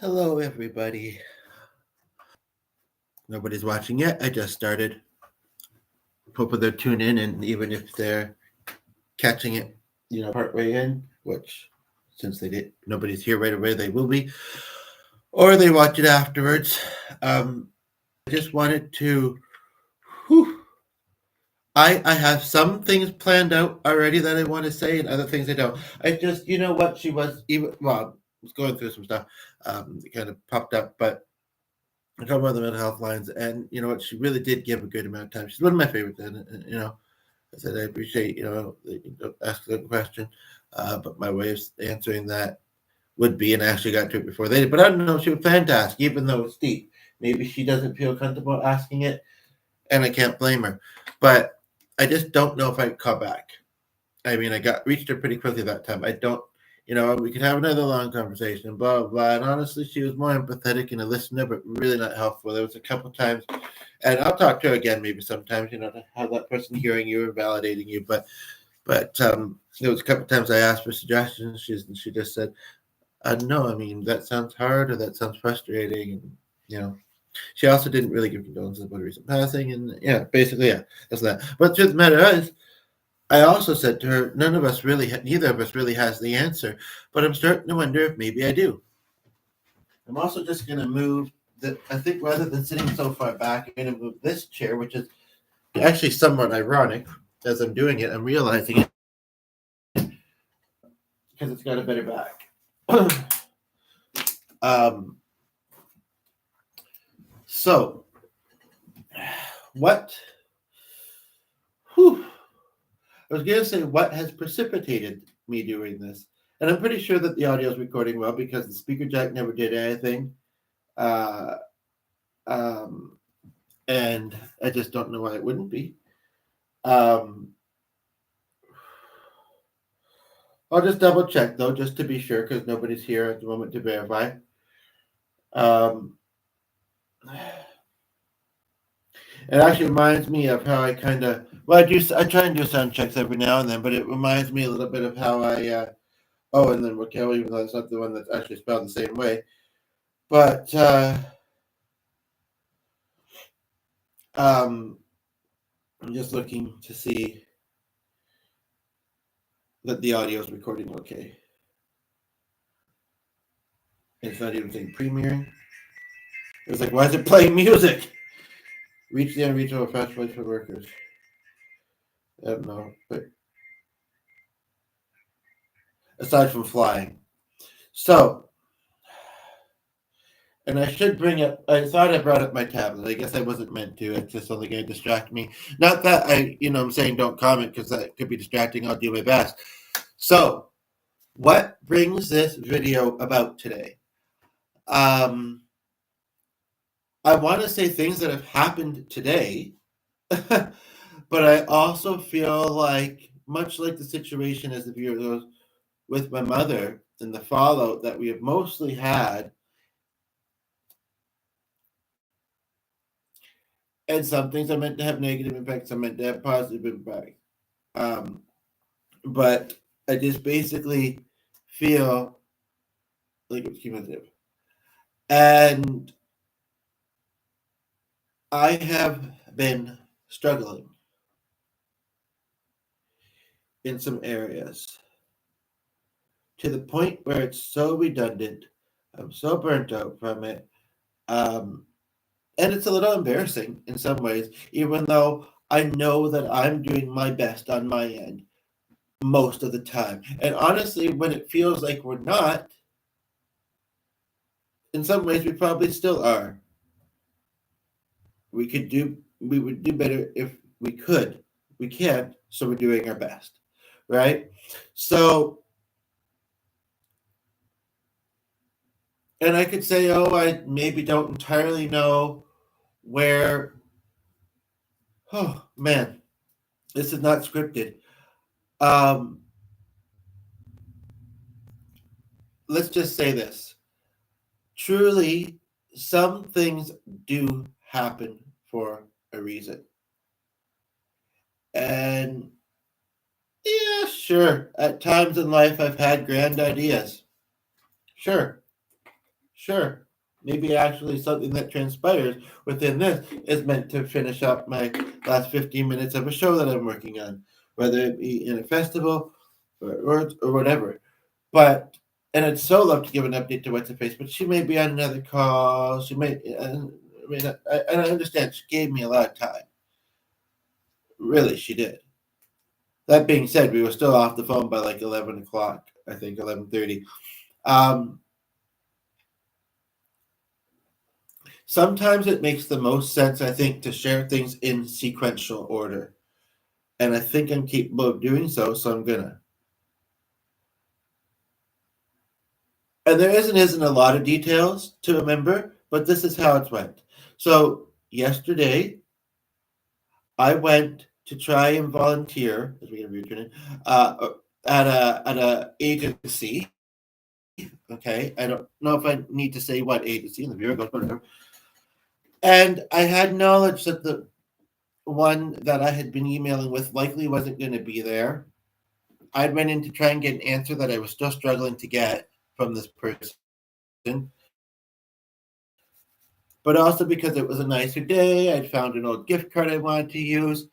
Hello, everybody. Nobody's watching yet. I just started. Hoping they'll tune in, and even if they're catching it, partway in, which since they did, nobody's here right away, they will be, or they watch it afterwards. I just wanted to. Whew, I have some things planned out already that I want to say, and other things I don't. I just, what she was even was going through some stuff. It kind of popped up, but I talk about the mental health lines, and you know what? She really did give a good amount of time. She's one of my favorites, and I said I appreciate ask the question, but my way of answering that would be, and I actually got to it before they did. But I don't know. She was planned to ask, even though it's deep. Maybe she doesn't feel comfortable asking it, and I can't blame her. But I just don't know if I'd call back. I mean, I got reached her pretty quickly that time. I don't, we could have another long conversation, blah, blah, blah. And honestly, she was more empathetic and a listener, but really not helpful. There was a couple times, and I'll talk to her again maybe sometimes, to have that person hearing you and validating you. But there was a couple times I asked for suggestions. She just said, no, I mean, that sounds hard or that sounds frustrating. And, she also didn't really give condolences about her recent passing. And basically, that's that. But the truth of the matter is, I also said to her, neither of us really has the answer, but I'm starting to wonder if maybe I do. I'm also just going to move I think rather than sitting so far back, I'm going to move this chair, which is actually somewhat ironic as I'm doing it. I'm realizing it because it's got a better back. So, what? Whew, I was going to say what has precipitated me doing this. And I'm pretty sure that the audio is recording well because the speaker jack never did anything. Uh, and I just don't know why it wouldn't be. I'll just double check though, just to be sure, because nobody's here at the moment to verify. It actually reminds me of how I kind of I try and do sound checks every now and then, but it reminds me a little bit of how I and then Raquel, even though it's not the one that's actually spelled the same way, but I'm just looking to see that the audio is recording okay. It's not even saying premiering. It was like, why is it playing music? Reach the unreachable, fast place for workers. I don't know, but aside from flying. So, and I should bring up, I thought I brought up my tablet. I guess I wasn't meant to. It's just something going to distract me. Not that I'm saying don't comment because that could be distracting. I'll do my best. So, what brings this video about today? I want to say things that have happened today, but I also feel like, much like the situation as the viewer goes with my mother and the fallout that we have mostly had, and some things are meant to have negative impacts, some meant to have positive impact. But I just basically feel like it's cumulative. And I have been struggling in some areas to the point where it's so redundant. I'm so burnt out from it. And it's a little embarrassing in some ways, even though I know that I'm doing my best on my end most of the time. And honestly, when it feels like we're not, in some ways we probably still are. We would do better if we could. We can't, so we're doing our best. Right? So, and I could say, I maybe don't entirely know where. Oh man, this is not scripted. Let's just say this. Truly, some things do happen for a reason. And yeah, sure. At times in life, I've had grand ideas. Sure. sure, maybe actually something that transpires within this is meant to finish up my last 15 minutes of a show that I'm working on, whether it be in a festival or whatever. But and I'd so love to give an update to What's Her Face, but she may be on another call. She may. I mean, I understand she gave me a lot of time. Really, she did. That being said, we were still off the phone by like 11 o'clock. I think 11:30. Um, Sometimes it makes the most sense, I think, to share things in sequential order, and I think I'm capable of doing so. So I'm gonna. And there isn't a lot of details to remember, but this is how it went. So yesterday, I went to try and volunteer as we're gonna be returning at a agency. Okay, I don't know if I need to say what agency in the Bureau goes, whatever. And I had knowledge that the one that I had been emailing with likely wasn't going to be there. I went in to try and get an answer that I was still struggling to get from this person, but also because it was a nicer day. I'd found an old gift card I wanted to use.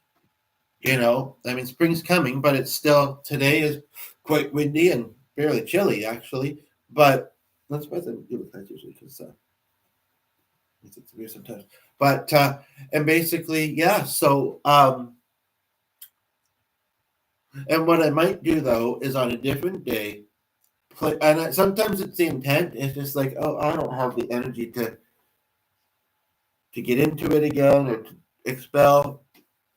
I mean, spring's coming, but it's still, today is quite windy and fairly chilly, actually. But that's why I do with that usually, because it's weird sometimes. But, and basically, yeah, so, and what I might do though is on a different day, and sometimes it's the intent. It's just like, oh, I don't have the energy to get into it again or to expel,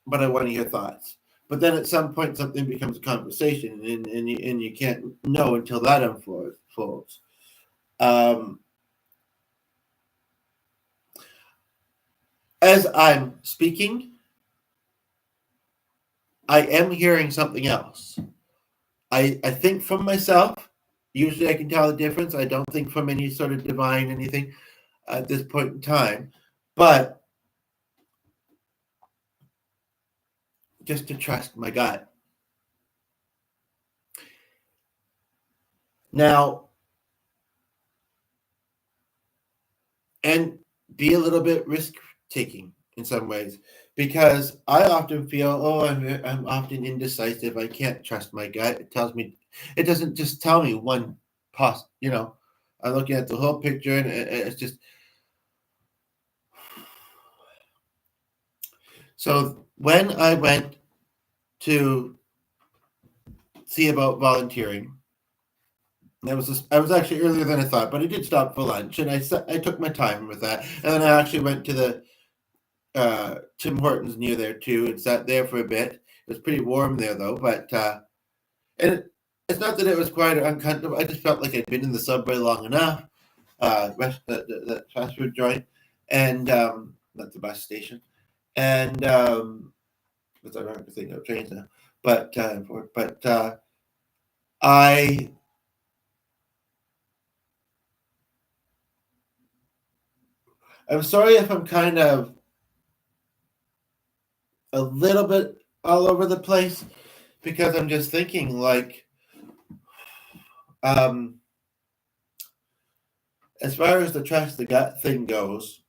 but I want to hear thoughts. But then at some point, something becomes a conversation, and you can't know until that unfolds. As I'm speaking, I am hearing something else. I think from myself. Usually, I can tell the difference. I don't think from any sort of divine anything at this point in time, but just to trust my gut. Now, and be a little bit risk taking in some ways, because I often feel, oh, I'm often indecisive. I can't trust my gut. It tells me, it doesn't just tell me one I'm looking at the whole picture, and it's just. So when I went to see about volunteering, I was actually earlier than I thought, but I did stop for lunch, and I took my time with that, and then I actually went to the Tim Hortons near there too, and sat there for a bit. It was pretty warm there though, but and it's not that it was quite uncomfortable. I just felt like I'd been in the subway long enough. The fast food joint, and not the bus station, and because I don't think of trains now, but I I'm sorry if I'm kind of a little bit all over the place, because I'm just thinking like, um, as far as the trust the gut thing goes,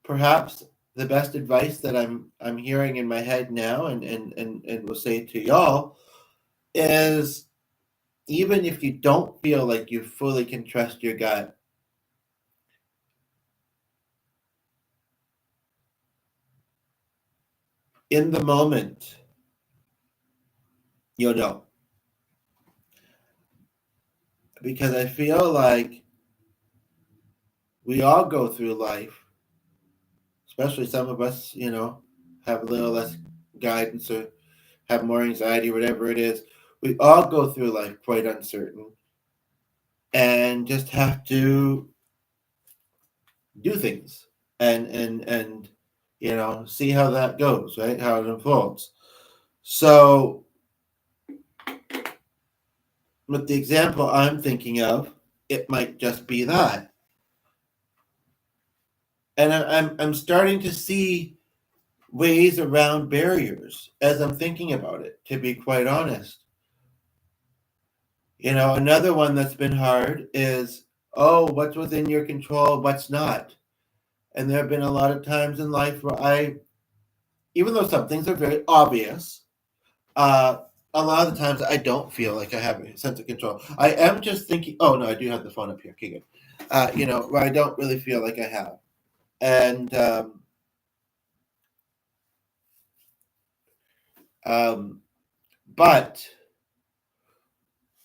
perhaps the best advice that I'm hearing in my head now, and will say to y'all, is even if you don't feel like you fully can trust your gut, in the moment, you'll know. Because I feel like we all go through life, especially some of us, have a little less guidance or have more anxiety, whatever it is. We all go through life quite uncertain and just have to do things and see how that goes, right? How it unfolds. So with the example I'm thinking of, it might just be that. And I'm starting to see ways around barriers as I'm thinking about it, to be quite honest. Another one that's been hard is, what's within your control, what's not. And there have been a lot of times in life where even though some things are very obvious, uh, a lot of the times I don't feel like I have a sense of control. I am just thinking, oh no, I do have the phone up here. Okay, good. Where I don't really feel like I have. And but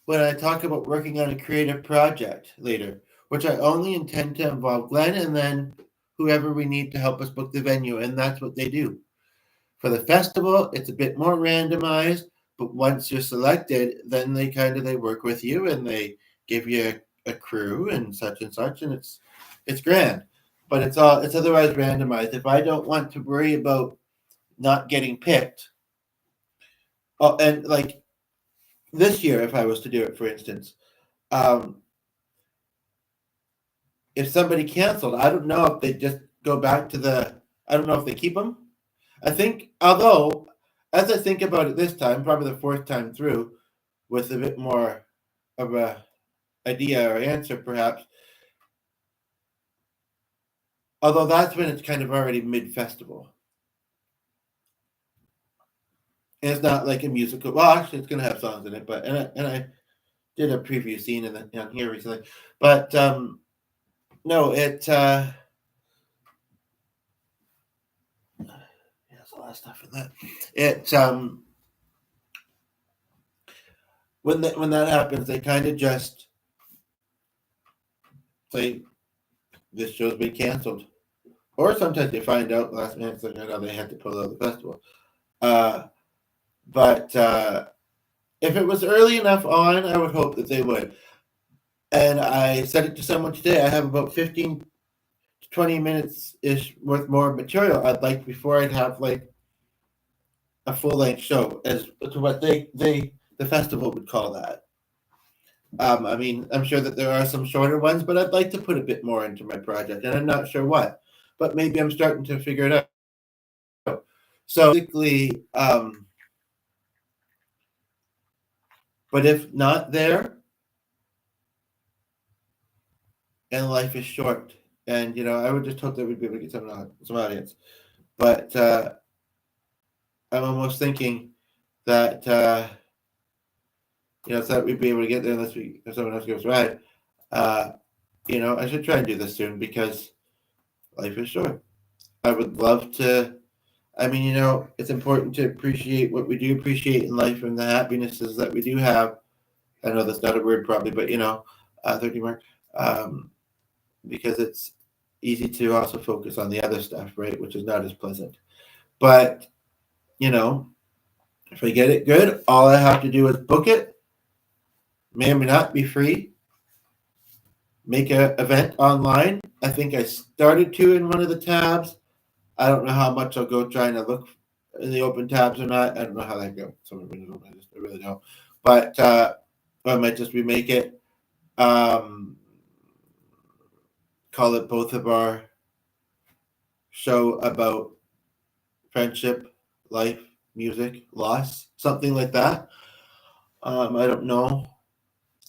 when I talk about working on a creative project later, which I only intend to involve Glenn and then whoever we need to help us book the venue, and that's what they do. For the festival, it's a bit more randomized, but once you're selected, then they work with you and they give you a crew and such, and it's grand. But it's otherwise randomized. If I don't want to worry about not getting picked, and like this year, if I was to do it, for instance, um, if somebody canceled, I don't know if they just go back to I don't know if they keep them. I think, although, as I think about it this time, probably the fourth time through, with a bit more of a idea or answer, perhaps. Although that's when it's kind of already mid-festival. And it's not like a musical. Well, actually, it's going to have songs in it, but and I did a preview scene on here recently, but no, it. There's a lot of stuff in that. It when that happens, they kind of just say this show's been canceled, or sometimes they find out last minute that they had to pull out the festival. But if it was early enough on, I would hope that they would. And I said it to someone today. I have about 15 to 20 minutes ish worth more material I'd like before I'd have like a full length show, as to what the festival would call that. I mean, I'm sure that there are some shorter ones, but I'd like to put a bit more into my project, and I'm not sure what. But maybe I'm starting to figure it out. So basically, but if not there, and life is short, and I would just hope that we'd be able to get some audience. But I'm almost thinking that so that we'd be able to get there unless if someone else gives a ride. I should try and do this soon because life is short. I would love to. I mean, it's important to appreciate what we do appreciate in life and the happinesses that we do have. I know that's not a word probably, but 30 mark. Because it's easy to also focus on the other stuff, right? Which is not as pleasant. But, if I get it good, all I have to do is book it. May or may not be free. Make an event online. I think I started to in one of the tabs. I don't know how much I'll go trying to look in the open tabs or not. I don't know how that goes. I really don't. But I might just remake it. Call it both of our show about friendship, life, music, loss, something like that. I don't know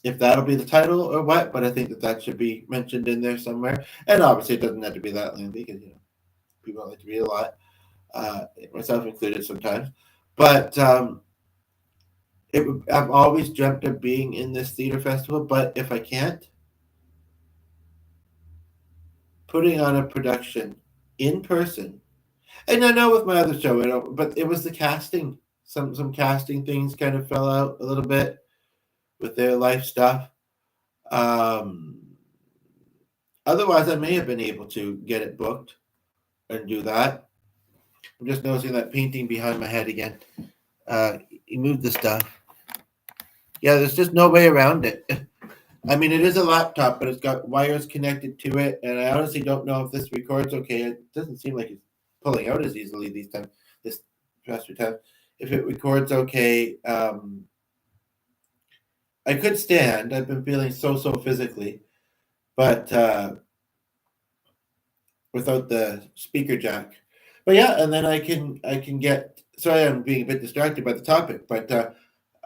if that'll be the title or what, but I think that should be mentioned in there somewhere. And obviously, it doesn't have to be that lengthy because people like to read a lot, myself included sometimes. But I've always dreamt of being in this theater festival, but if I can't, putting on a production in person. And I know with my other show, but it was the casting. Some casting things kind of fell out a little bit with their life stuff. Otherwise, I may have been able to get it booked and do that. I'm just noticing that painting behind my head again. You moved the stuff. Yeah, there's just no way around it. I mean, it is a laptop, but it's got wires connected to it, and I honestly don't know if this records okay. It doesn't seem like it's pulling out as easily this past few times. If it records okay, I could stand. I've been feeling so physically, but without the speaker jack. But yeah, and then I can get. Sorry, I'm being a bit distracted by the topic, but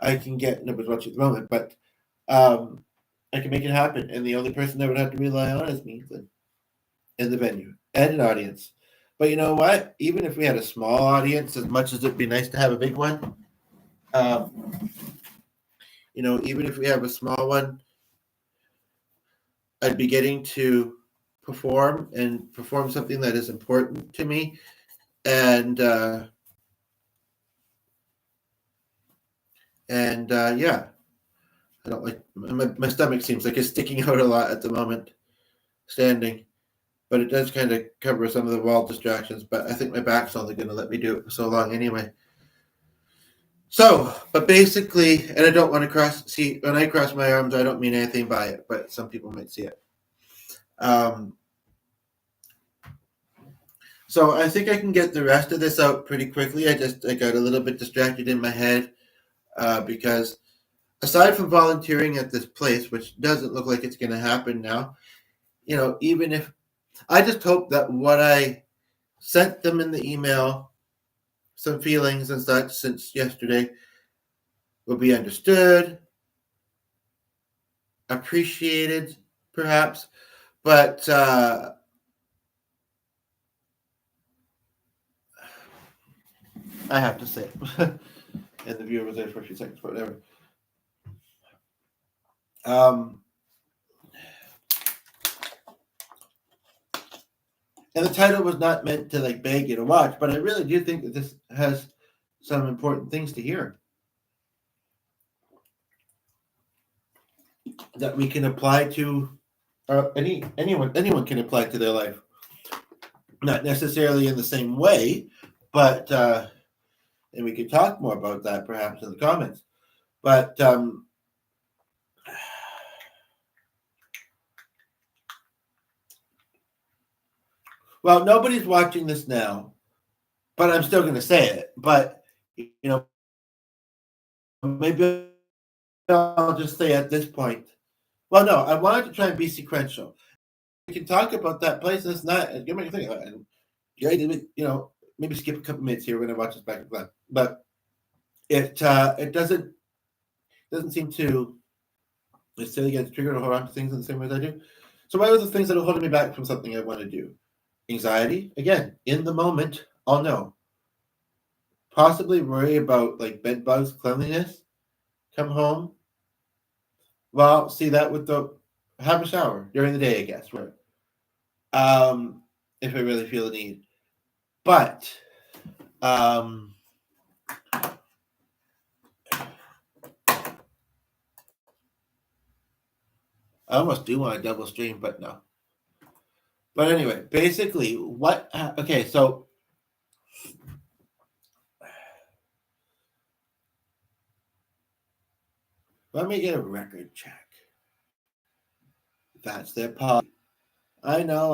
I can get numbers watching at the moment. But I can make it happen. And the only person I would have to rely on is me in the venue and an audience. But you know what? Even if we had a small audience, as much as it'd be nice to have a big one, um, even if we have a small one, I'd be getting to perform and perform something that is important to me. And yeah, I don't like my stomach seems like it's sticking out a lot at the moment, standing, but it does kind of cover some of the wall distractions. But I think my back's only going to let me do it for so long anyway. So, but basically, and I don't want to see, when I cross my arms, I don't mean anything by it, but some people might see it. So I think I can get the rest of this out pretty quickly. I got a little bit distracted in my head because aside from volunteering at this place, which doesn't look like it's going to happen now, even if I just hope that what I sent them in the email, some feelings and such since yesterday, will be understood, appreciated, perhaps, but I have to say it. And the viewer was there for a few seconds, but whatever. And the title was not meant to beg you to watch, but I really do think that this has some important things to hear that we can apply to anyone can apply to their life. Not necessarily in the same way, but and we could talk more about that perhaps in the comments. But well, nobody's watching this now, but I'm still going to say it. But maybe I'll just say at this point. Well, no, I wanted to try and be sequential. We can talk about that place. That's not. Give me a thing. And maybe skip a couple minutes here when I watch this back and forth. But it doesn't seem to necessarily get triggered or hold on to things in the same way as I do. So what are the things that are holding me back from something I want to do? Anxiety, again, in the moment, I'll know. Possibly worry about bed bugs, cleanliness. Come home. Well, see that with have a shower during the day, I guess. Right. If I really feel the need. But I almost do want a double stream, but no. But anyway, basically, okay, so let me get a record check. That's their policy. I know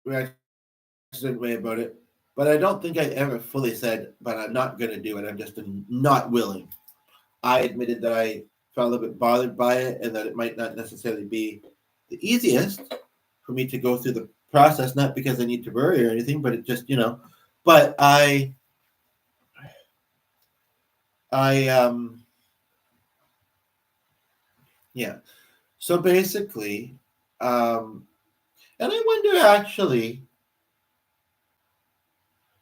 we're actually way about it, but I don't think I ever fully said, but I'm not going to do it. I'm just not willing. I admitted that I felt a bit bothered by it and that it might not necessarily be the easiest for me to go through the process, not because I need to worry or anything, but it just, but yeah. So basically, and I wonder actually,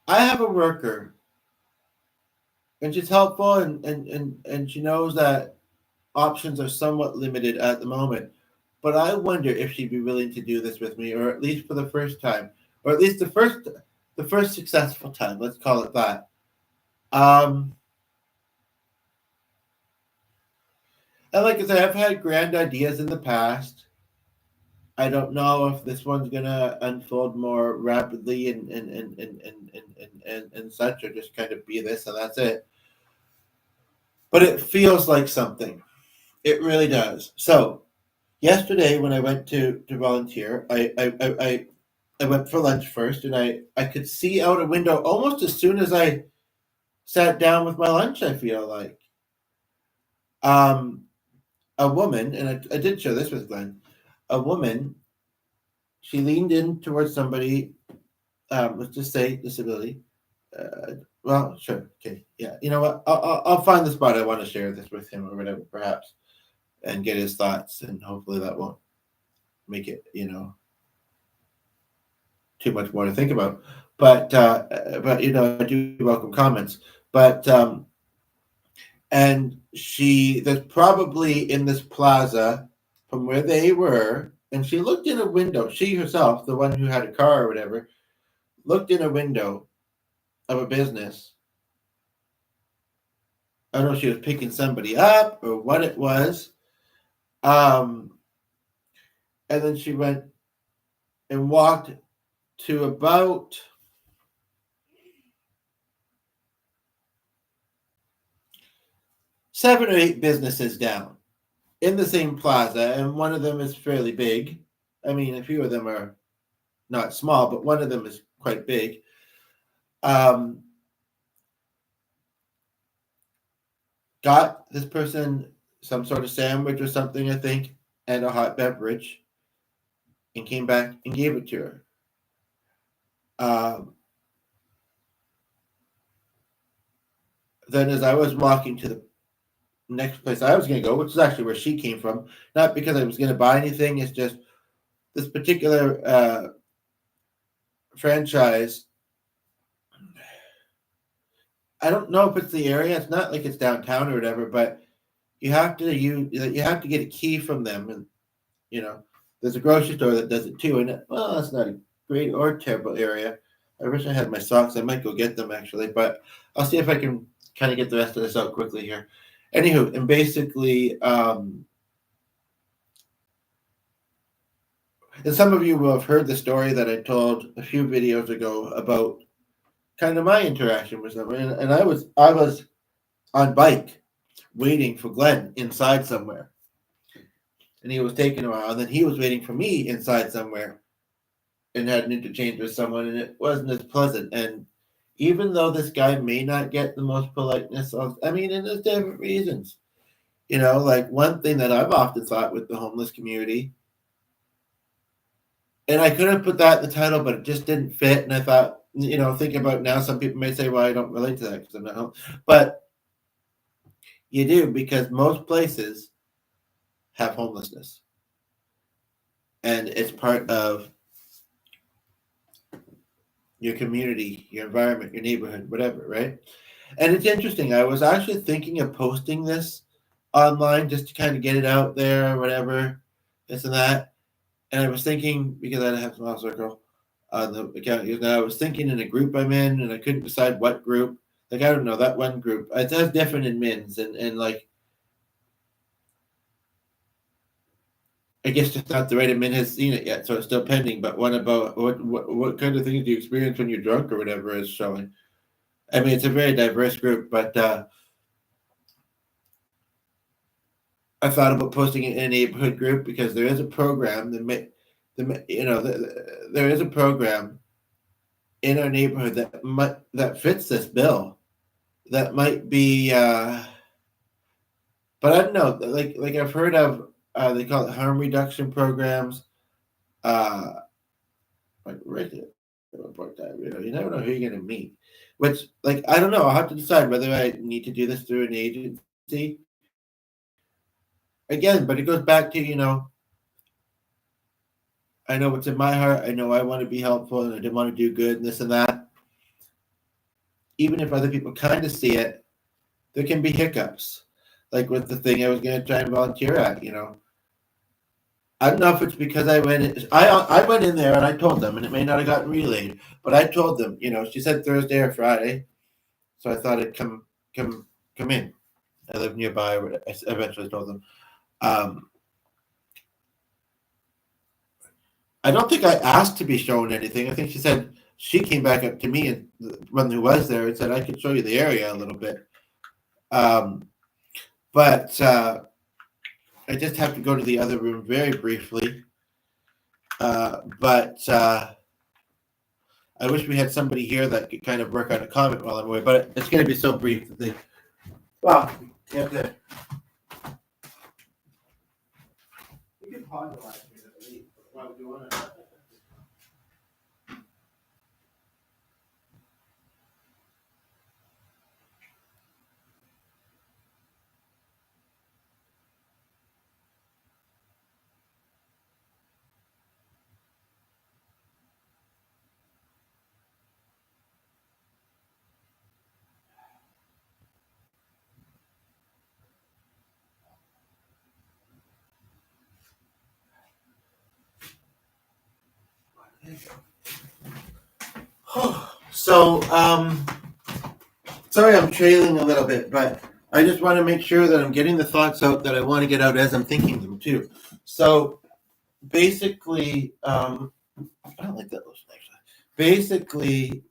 I have a worker and she's helpful and she knows that options are somewhat limited at the moment. But I wonder if she'd be willing to do this with me, or at least for the first time, or at least the first successful time. Let's call it that. And like I said, I've had grand ideas in the past. I don't know if this one's gonna unfold more rapidly and such, or just kind of be this and that's it. But it feels like something. It really does. So yesterday when I went to volunteer, I went for lunch first, and I could see out a window almost as soon as I sat down with my lunch. I feel like a woman, and I did share this with Glenn. A woman, she leaned in towards somebody, let's just say disability, Well, sure. Okay. Yeah. You know what? I'll find the spot I want to share this with him or whatever, perhaps, and get his thoughts, and hopefully that won't make it, too much more to think about. But I do welcome comments. But and there's probably in this plaza from where they were, and she looked in a window. She herself, the one who had a car or whatever, looked in a window of a business. I don't know if she was picking somebody up or what it was. And then she went and walked to about 7 or 8 businesses down in the same plaza, and one of them is fairly big. I mean, a few of them are not small, but one of them is quite big. Got this person some sort of sandwich or something, I think, and a hot beverage, and came back and gave it to her. Then, as I was walking to the next place I was going to go, which is actually where she came from, not because I was going to buy anything, it's just this particular franchise. I don't know if it's the area. It's not like it's downtown or whatever, but you have to get a key from them, and there's a grocery store that does it too. And it's not a great or terrible area. I wish I had my socks. I might go get them actually, but I'll see if I can kind of get the rest of this out quickly here. Anywho, and basically, and some of you will have heard the story that I told a few videos ago about kind of my interaction with them. And I was on bike waiting for Glenn inside somewhere. And he was taking a while, and then he was waiting for me inside somewhere and had an interchange with someone, and it wasn't as pleasant. And even though this guy may not get the most politeness, and there's different reasons. Like one thing that I've often thought with the homeless community, and I could have put that in the title, but it just didn't fit. And I thought, thinking about it now, some people may say, well, I don't relate to that because I'm not home. But you do, because most places have homelessness. And it's part of your community, your environment, your neighborhood, whatever, right? And it's interesting. I was actually thinking of posting this online just to kind of get it out there or whatever, this and that. And I was thinking, because I have Smile Circle on the account, and I was thinking in a group I'm in, and I couldn't decide what group. Like, I don't know, that one group. It's different in Mins, and like, I guess just not the right admin has seen it yet, so it's still pending. But one about what kind of things do you experience when you're drunk or whatever is showing. I mean, it's a very diverse group, but I thought about posting it in a neighborhood group because there is a program there is a program in our neighborhood that fits this bill. That might be, but I don't know. Like I've heard of, they call it harm reduction programs. Like right there, you never know who you're gonna meet. Which, like, I don't know. I'll have to decide whether I need to do this through an agency. Again, but it goes back to, I know what's in my heart. I know I want to be helpful and I didn't want to do good and this and that. Even if other people kind of see it, there can be hiccups. Like with the thing I was going to try and volunteer at, I don't know if it's because I went in there and I told them, and it may not have gotten relayed, but I told them, she said Thursday or Friday, so I thought it'd come in. I live nearby. I eventually told them. I don't think I asked to be shown anything. I think she said she came back up to me and one who was there and said I could show you the area a little bit. But I just have to go to the other room very briefly. But I wish we had somebody here that could kind of work on a comment while I'm away. But it's going to be so brief that they. Well, you have to. You can pause the last minute. Why would you want to? So, sorry I'm trailing a little bit, but I just want to make sure that I'm getting the thoughts out that I want to get out as I'm thinking them too. So, basically, I don't like that lotion actually. Basically,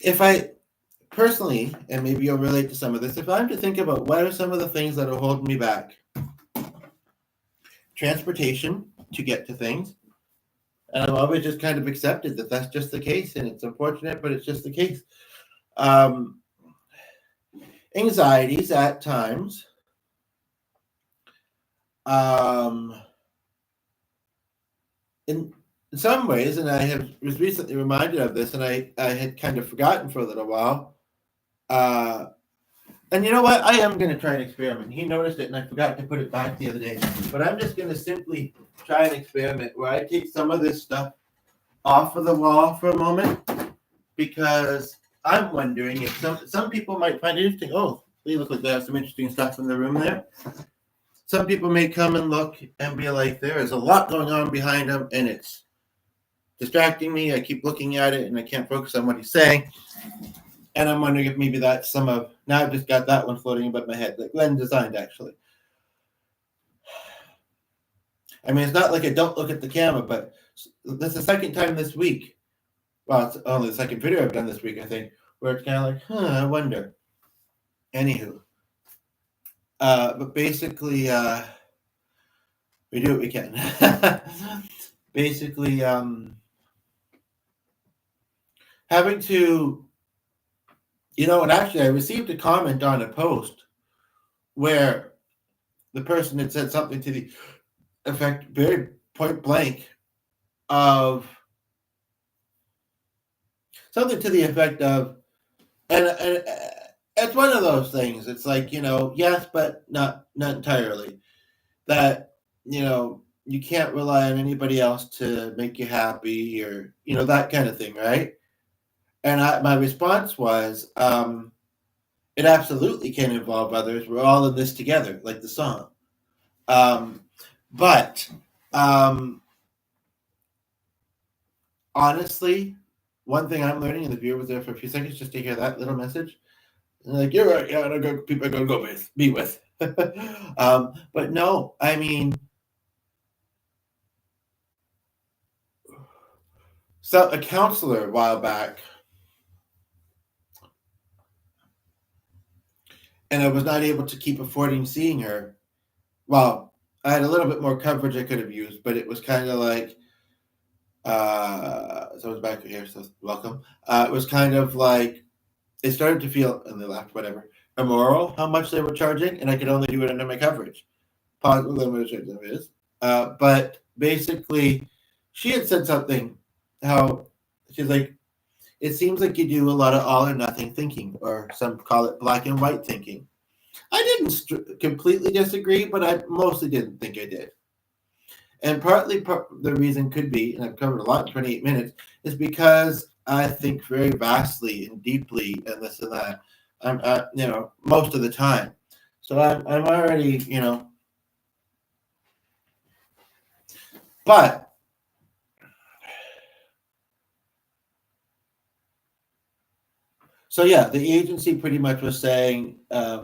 if I personally, and maybe you'll relate to some of this, if I'm to think about what are some of the things that are holding me back, transportation to get to things. And I've always just kind of accepted that that's just the case, and it's unfortunate, but it's just the case. Anxieties at times. In some ways, and I was recently reminded of this, and I had kind of forgotten for a little while. And you know what? I am going to try an experiment. He noticed it, and I forgot to put it back the other day. But I'm just going to simply try an experiment where I take some of this stuff off of the wall for a moment, because I'm wondering if some people might find it interesting. Oh, they look like they have some interesting stuff in the room there. Some people may come and look and be like, there is a lot going on behind them, and it's distracting me. I keep looking at it, and I can't focus on what he's saying. And I'm wondering if maybe that's some of, now I've just got that one floating above my head that Glenn designed, actually. I mean, it's not like I don't look at the camera, but that's the second time this week. Well, it's only the second video I've done this week, I think, where it's kind of like, I wonder. Anywho. But basically, we do what we can. Basically, having to, and actually I received a comment on a post where the person had said something to the effect, very point blank, of something to the effect of, and it's one of those things. It's like, yes, but not entirely. That, you can't rely on anybody else to make you happy, or, that kind of thing, right? And my response was, it absolutely can involve others. We're all in this together, like the song. But honestly, one thing I'm learning, and the viewer was there for a few seconds just to hear that little message. And like, you're right, yeah, people are going to be with. But no, I mean, so a counselor a while back, and I was not able to keep affording seeing her. Well, I had a little bit more coverage I could have used, but it was kind of like, someone's back here, so welcome. It was kind of like, it started to feel, and they laughed, whatever, immoral how much they were charging, and I could only do it under my coverage. Positive limited is. But basically, she had said something, how she's like, it seems like you do a lot of all or nothing thinking, or some call it black and white thinking. I didn't completely disagree, but I mostly didn't think I did. And partly the reason could be, and I've covered a lot in 28 minutes, is because I think very vastly and deeply and this and that. I'm, most of the time. So I'm already, but so yeah, the agency pretty much was saying, I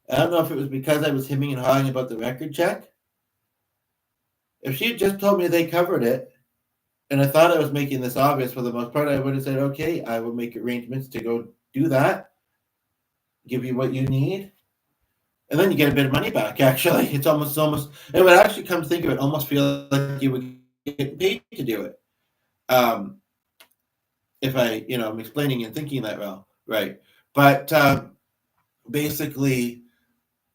don't know if it was because I was hemming and hawing about the record check. If she had just told me they covered it, and I thought I was making this obvious for the most part, I would have said, okay, I will make arrangements to go do that, give you what you need, and then you get a bit of money back, actually. It's almost, it would actually, come to think of it, almost feel like you would get paid to do it. If I, I'm explaining and thinking that well, right. But basically,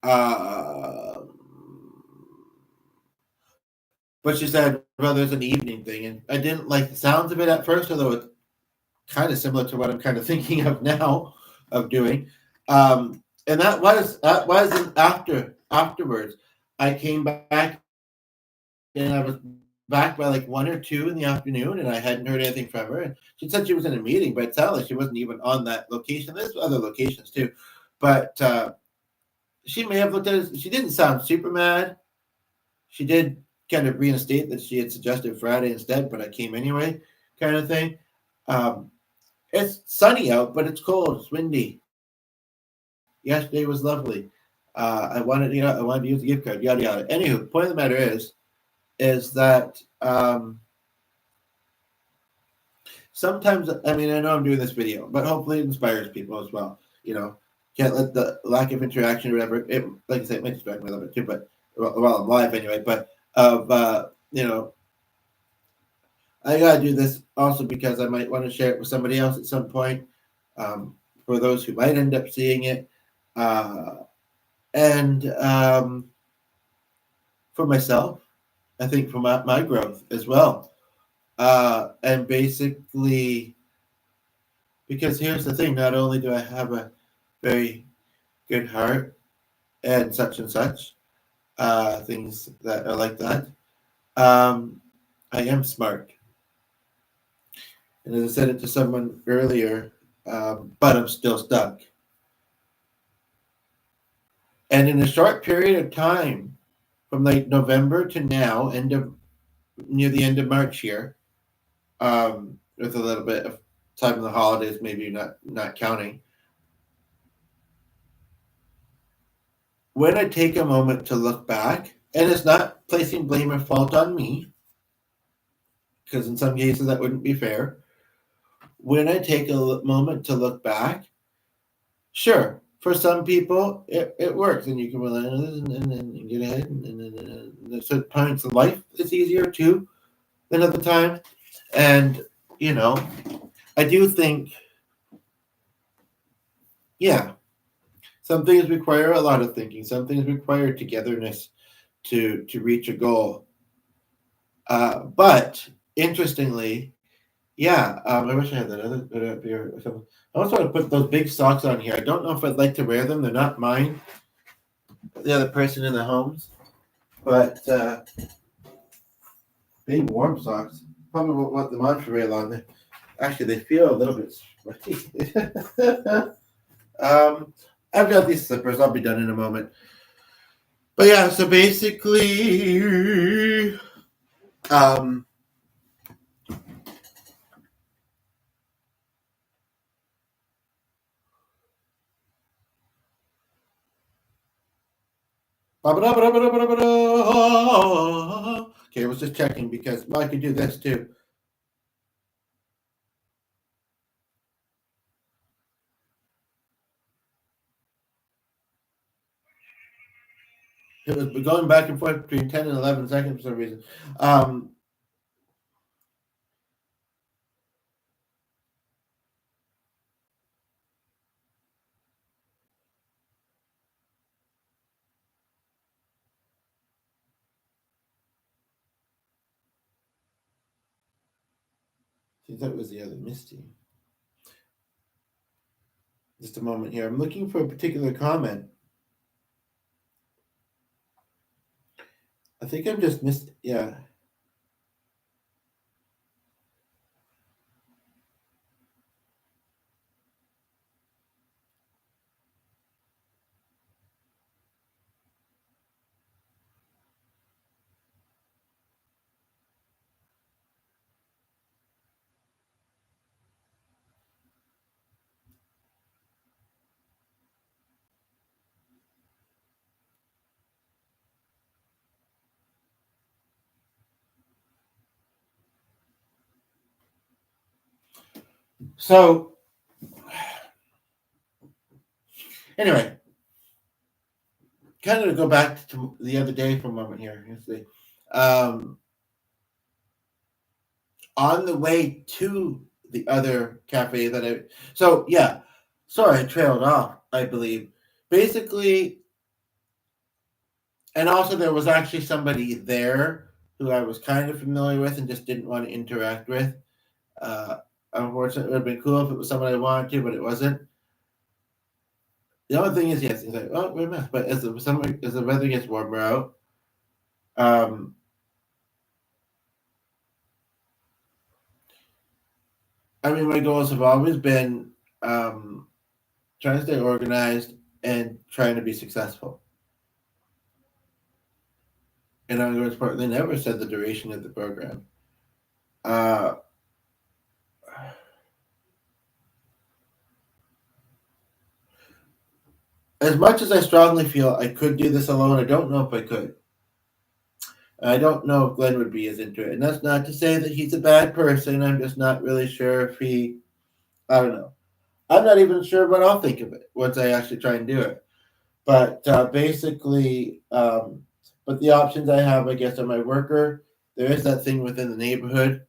but she said, well, there's an evening thing, and I didn't like the sounds of it at first, although it's kind of similar to what I'm kind of thinking of now of doing. And that was afterwards. I came back, and I was back by like 1 or 2 in the afternoon, and I hadn't heard anything from her. And she said she was in a meeting, but it sounded like she wasn't even on that location. There's other locations too, but she may have looked at it. She didn't sound super mad. she did kind of reinstate that she had suggested Friday instead, but I came anyway, kind of thing. It's sunny out, but it's cold. It's windy. Yesterday was lovely. I wanted, I wanted to use the gift card. Yada yada. Anywho, point of the matter is that sometimes, I mean, I know I'm doing this video, but hopefully it inspires people as well. Can't let the lack of interaction or whatever. Like I said, it might distract me a little bit too, but while I'm live anyway. But I gotta do this also because I might want to share it with somebody else at some point. For those who might end up seeing it, and for myself, I think for my growth as well. And basically, because here's the thing: not only do I have a very good heart and such, things that are like that, I am smart. And as I said it to someone earlier, but I'm still stuck. And in a short period of time, from like November to now, near the end of March here, with a little bit of time in the holidays, maybe not counting. When I take a moment to look back, and it's not placing blame or fault on me, because in some cases that wouldn't be fair. When I take a moment to look back, sure, for some people it works, and you can rely on it and get ahead. And there's certain points in life it's easier too than other times. And I do think, yeah, some things require a lot of thinking. Some things require togetherness to reach a goal. But interestingly, yeah, I wish I had that other beer or something. I also want to put those big socks on here. I don't know if I'd like to wear them. They're not mine. The other person in the homes, but big warm socks. Probably won't want them on for very long. Actually, they feel a little bit sweaty. I've got these slippers. I'll be done in a moment. But yeah, so basically, okay, I was just checking because I could do this too. It was going back and forth between 10 and 11 seconds for some reason. I think that was the other Misty. Just a moment here. I'm looking for a particular comment. I think I'm just missed. Yeah. So, anyway, kind of to go back to the other day for a moment here. You see, on the way to the other cafe that I. So yeah, sorry, I trailed off. I believe basically, and also there was actually somebody there who I was kind of familiar with and just didn't want to interact with. Unfortunately, it would have been cool if it was someone I wanted to, but it wasn't. The only thing is, yes, it's like, oh, we're a mess. But as the weather gets warmer out, I mean, my goals have always been trying to stay organized and trying to be successful. and ongoing support. They never said the duration of the program. As much as I strongly feel I could do this alone, I don't know if I could. I don't know if Glenn would be as into it. And that's not to say that he's a bad person. I'm just not really sure if he, I don't know. I'm not even sure what I'll think of it once I actually try and do it. But basically, but the options I have, I guess, are my worker. There is that thing within the neighborhood.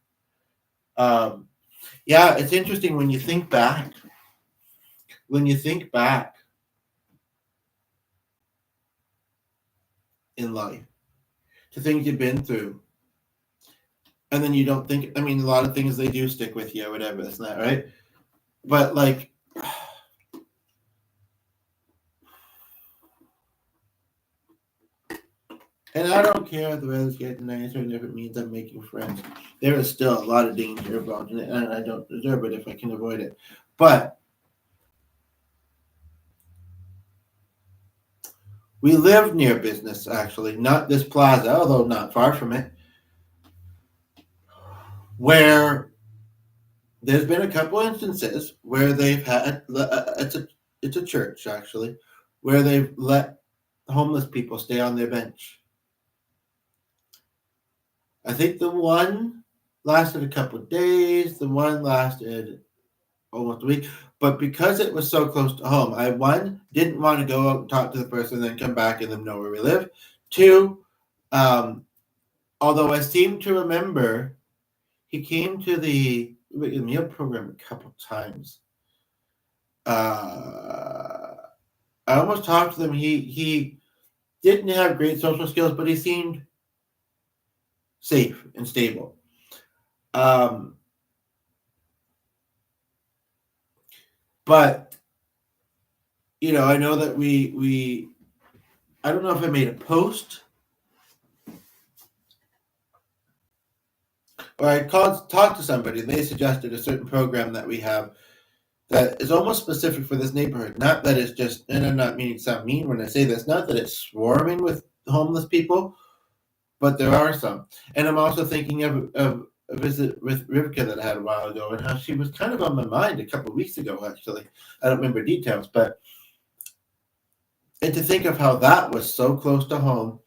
Yeah, it's interesting when you think back. When you think back in life to things you've been through, and then you don't think. I mean, a lot of things they do stick with you, or whatever. That's not right. But like, and I don't care if the weather's getting nicer and if it means I'm making friends. There is still a lot of danger involved in it, and I don't deserve it if I can avoid it. But we live near business, actually, not this plaza, although not far from it, where there's been a couple instances where they've had it's a church actually, where they've let homeless people stay on their bench. I think the one lasted a couple of days. The one lasted almost a week. But because it was so close to home, I didn't want to go out and talk to the person and then come back and then know where we live. Two, although I seem to remember he came to the meal program a couple times. I almost talked to them. He didn't have great social skills, but he seemed safe and stable. But I know that we I don't know if I made a post or I talked to somebody and they suggested a certain program that we have that is almost specific for this neighborhood. Not that it's just, and I'm not meaning to sound mean when I say this, not that it's swarming with homeless people, but there are some. And I'm also thinking of a visit with Rivka that I had a while ago and how she was kind of on my mind a couple of weeks ago, actually. I don't remember details, and to think of how that was so close to home.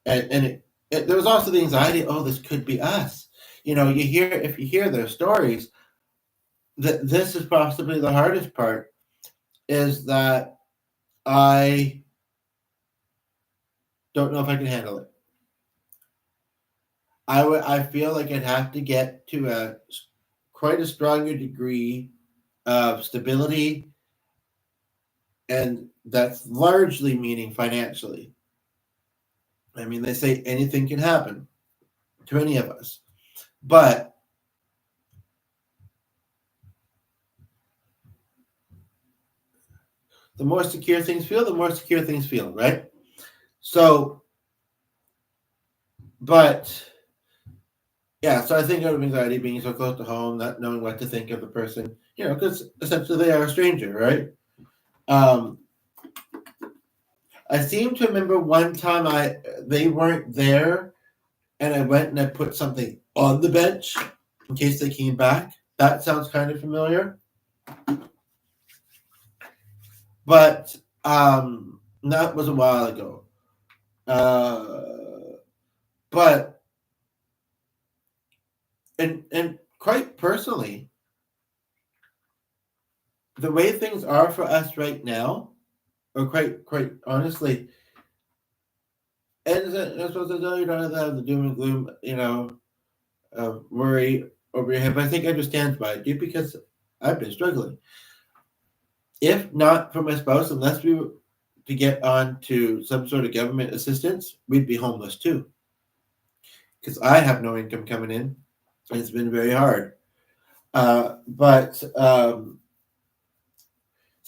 And there was also the anxiety, oh, this could be us. If you hear their stories, that this is possibly the hardest part, is that I don't know if I can handle it. I feel like I'd have to get to quite a stronger degree of stability, and that's largely meaning financially. I mean, they say anything can happen to any of us, but the more secure things feel, right? So, but yeah, so I think out of anxiety, being so close to home, not knowing what to think of the person, because essentially they are a stranger, right? I seem to remember one time they weren't there, and I went and I put something on the bench in case they came back. That sounds kind of familiar, but that was a while ago. But and quite personally, the way things are for us right now, or quite honestly, and I suppose you don't have to have the doom and gloom, worry over your head. But I think I understand why I do, because I've been struggling. If not for my spouse, unless we were to get on to some sort of government assistance, we'd be homeless too. Because I have no income coming in, and it's been very hard. So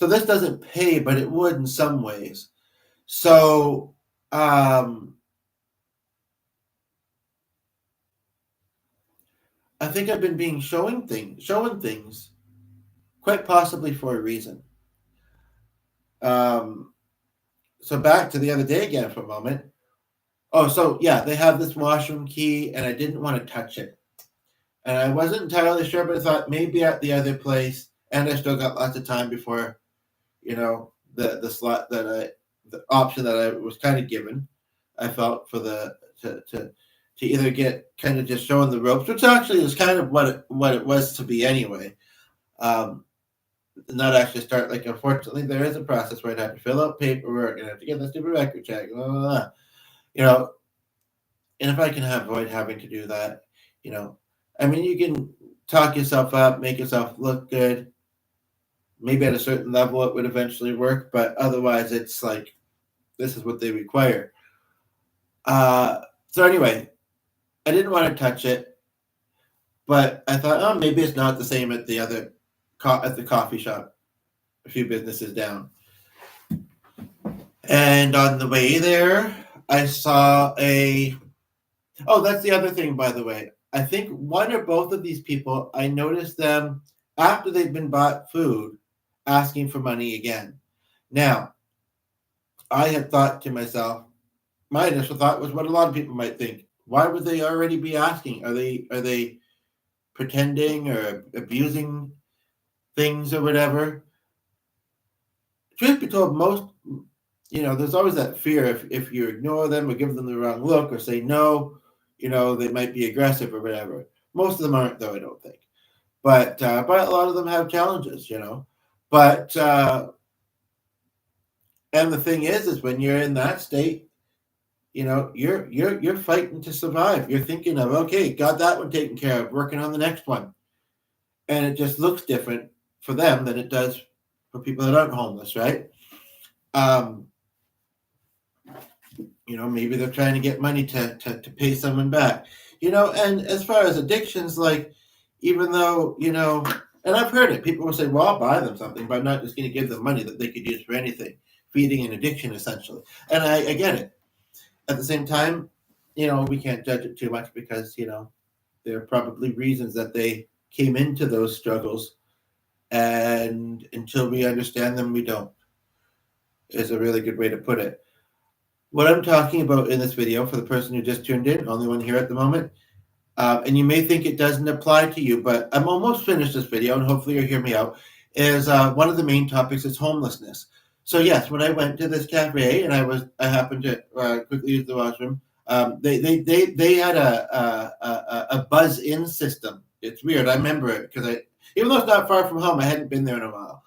this doesn't pay, but it would in some ways. So I think I've been showing things, quite possibly for a reason. So back to the other day again for a moment. Oh, so yeah, they have this washroom key, and I didn't want to touch it. And I wasn't entirely sure, but I thought maybe at the other place, and I still got lots of time before, the slot the option that I was kind of given. I felt for the to either get kind of just showing the ropes, which actually is kind of what it was to be anyway. Um, Not actually start, like, unfortunately there is a process where I'd have to fill out paperwork and I have to get the stupid record check, blah, blah, blah. You know, and if I can avoid having to do that, you know, I mean, you can talk yourself up, make yourself look good. Maybe at a certain level it would eventually work, but otherwise it's like this is what they require. So anyway, I didn't want to touch it, but I thought, oh, maybe it's not the same at the other at the coffee shop, a few businesses down. And on the way there, I saw a. Oh, that's the other thing, by the way. I think one or both of these people, I noticed them after they've been bought food asking for money again. Now, I had thought to myself, my initial thought was what a lot of people might think. Why would they already be asking? Are they pretending or abusing things or whatever? Truth be told, most there's always that fear if you ignore them or give them the wrong look or say no, they might be aggressive or whatever. Most of them aren't, though, I don't think. But a lot of them have challenges. But and the thing is when you're in that state, you're fighting to survive. You're thinking of, okay, got that one taken care of, working on the next one, and it just looks different for them than it does for people that aren't homeless, right? Um, maybe they're trying to get money to pay someone back. And as far as addictions, like, even though, and I've heard it, people will say, well, I'll buy them something, but I'm not just going to give them money that they could use for anything, feeding an addiction, essentially. And I get it. At the same time, we can't judge it too much because, there are probably reasons that they came into those struggles. And until we understand them, we don't, is a really good way to put it. What I'm talking about in this video, for the person who just tuned in, only one here at the moment, and you may think it doesn't apply to you, but I'm almost finished this video, and hopefully you'll hear me out, is one of the main topics is homelessness. So yes, when I went to this cafe and I happened to quickly use the washroom, they had a buzz-in system. It's weird. I remember it because even though it's not far from home, I hadn't been there in a while.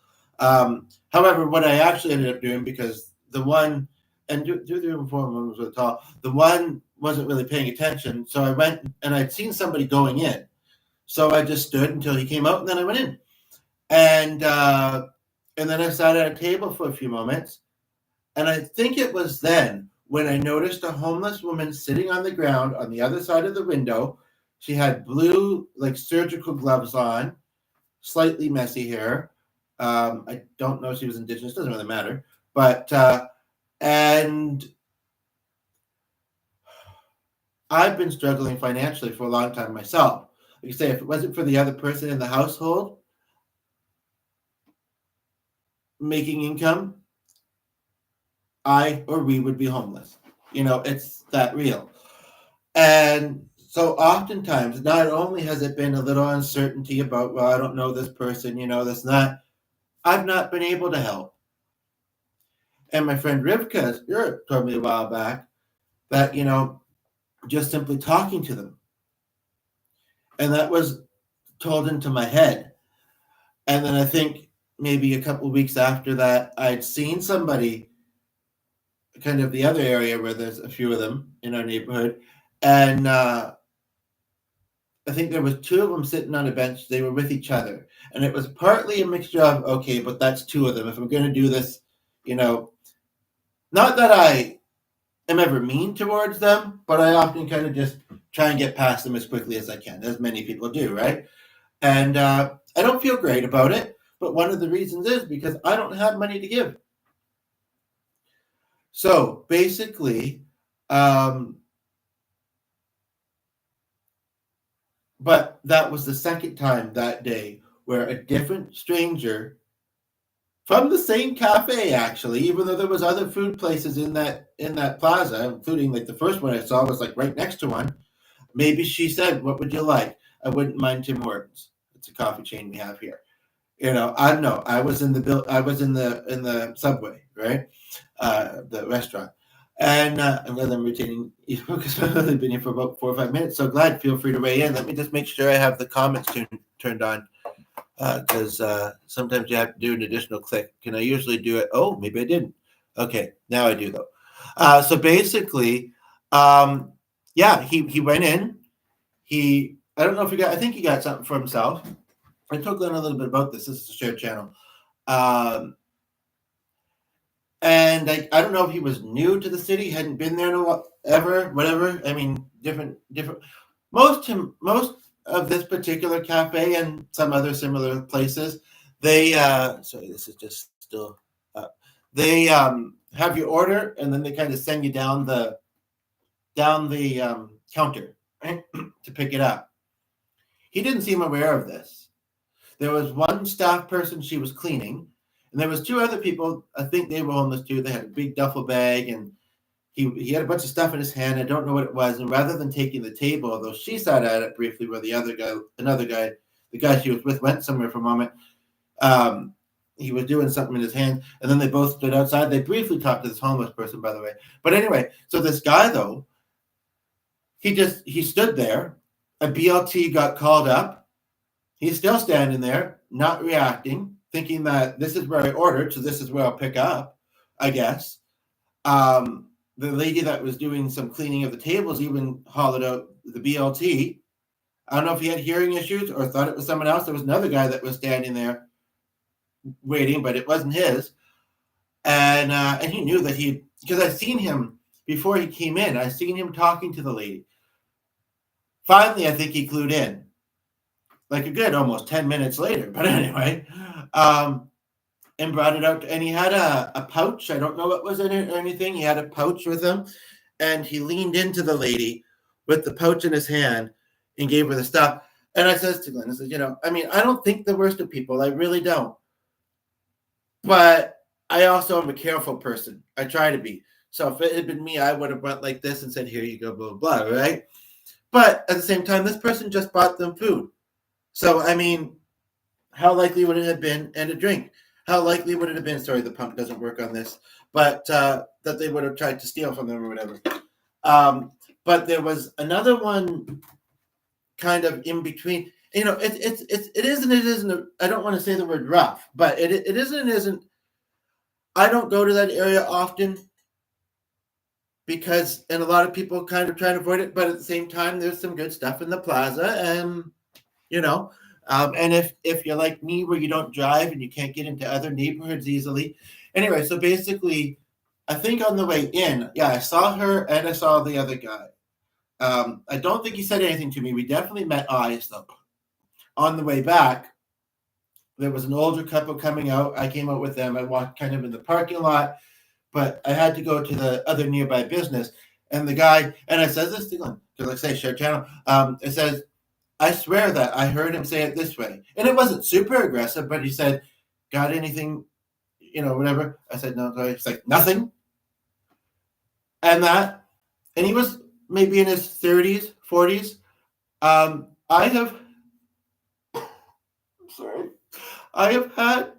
However, what I actually ended up doing, because the one, and do the uniform one was really tall, the one wasn't really paying attention, so I went and I'd seen somebody going in, so I just stood until he came out, and then I went in, and then I sat at a table for a few moments, and I think it was then when I noticed a homeless woman sitting on the ground on the other side of the window. She had blue, like, surgical gloves on, slightly messy hair. I don't know if she was Indigenous, doesn't really matter. But, and I've been struggling financially for a long time myself. Like I say, if it wasn't for the other person in the household making income, I or we would be homeless. It's that real. And so oftentimes, not only has it been a little uncertainty about, well, I don't know this person, that's not, I've not been able to help. And my friend Rivka told me a while back that, just simply talking to them. And that was told into my head. And then I think maybe a couple of weeks after that, I'd seen somebody kind of the other area where there's a few of them in our neighborhood. And I think there was two of them sitting on a bench. They were with each other. And it was partly a mixture of, okay, but that's two of them. If I'm going to do this, not that I am ever mean towards them, but I often kind of just try and get past them as quickly as I can, as many people do, right? And I don't feel great about it, but one of the reasons is because I don't have money to give. So basically, but that was the second time that day where a different stranger from the same cafe, actually, even though there was other food places in that plaza, including like the first one I saw was like right next to one. Maybe she said, "What would you like?" I wouldn't mind Tim Hortons. It's a coffee chain we have here. I don't know. I was in the bill. I was in the subway, right? The restaurant, and I'm glad I'm retaining because I've only been here for about 4 or 5 minutes. So glad. Feel free to weigh in. Let me just make sure I have the comments turned on because sometimes you have to do an additional click. Can I usually do it? Oh, maybe I didn't. Okay, now I do though. So basically, yeah, he went in. I don't know if he got. I think he got something for himself. I told Glenn a little bit about this. This is a shared channel. And I don't know if he was new to the city, hadn't been there in a while, ever, whatever. I mean, different. Most of this particular cafe and some other similar places, they sorry, this is just still up. They have your order and then they kind of send you down the counter, right, to pick it up. He didn't seem aware of this. There was one staff person, she was cleaning, and there was two other people. I think they were homeless too. They had a big duffel bag, and he had a bunch of stuff in his hand. I don't know what it was. And rather than taking the table, although she sat at it briefly, where another guy, the guy she was with, went somewhere for a moment. He was doing something in his hand, and then they both stood outside. They briefly talked to this homeless person, by the way. But anyway, so this guy though, he stood there. A BLT got called up. He's still standing there, not reacting, thinking that this is where I ordered, so this is where I'll pick up, I guess. The lady that was doing some cleaning of the tables even hollered out the BLT. I don't know if he had hearing issues or thought it was someone else. There was another guy that was standing there waiting, but it wasn't his. And he knew that because I'd seen him before he came in. I'd seen him talking to the lady. Finally, I think he clued in. Like a good almost 10 minutes later. But anyway, and brought it out. And he had a pouch. I don't know what was in it or anything. He had a pouch with him. And he leaned into the lady with the pouch in his hand and gave her the stuff. And I says to Glenn, I said, I mean, I don't think the worst of people. I really don't. But I also am a careful person. I try to be. So if it had been me, I would have went like this and said, here you go, blah, blah, blah, right? But at the same time, this person just bought them food. So, I mean, how likely would it have been, and a drink, how likely would it have been, sorry, the pump doesn't work on this, but that they would have tried to steal from them or whatever. But there was another one kind of in between. It isn't, I don't want to say the word rough, but it isn't. I don't go to that area often because, and a lot of people kind of try to avoid it, but at the same time, there's some good stuff in the plaza, and and if you're like me where you don't drive and you can't get into other neighborhoods easily. Anyway, so basically, I think on the way in, yeah, I saw her and I saw the other guy. I don't think he said anything to me. We definitely met eyes though. On the way back, there was an older couple coming out. I came out with them. I walked kind of in the parking lot, but I had to go to the other nearby business. And the guy, and I said this to him, because like I say, share channel, it says, I swear that I heard him say it this way. And it wasn't super aggressive, but he said, got anything, whatever. I said, no. He's like, nothing. And he was maybe in his 30s, 40s. I have had,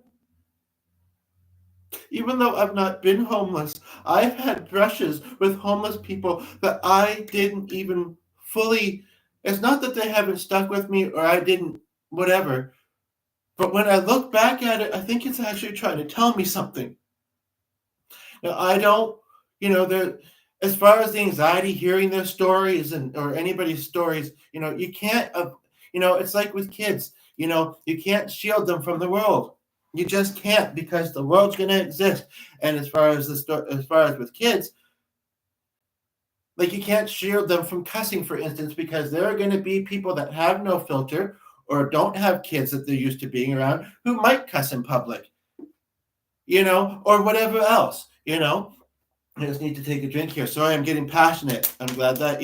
even though I've not been homeless, I've had brushes with homeless people that I didn't even fully. It's not that they haven't stuck with me or I didn't, whatever. But when I look back at it, I think it's actually trying to tell me something. Now, I don't, as far as the anxiety, hearing their stories or anybody's stories, you can't, it's like with kids, you can't shield them from the world. You just can't, because the world's going to exist. And as far as with kids, like you can't shield them from cussing, for instance, because there are going to be people that have no filter or don't have kids that they're used to being around who might cuss in public, or whatever else, I just need to take a drink here. Sorry, I'm getting passionate. I'm glad that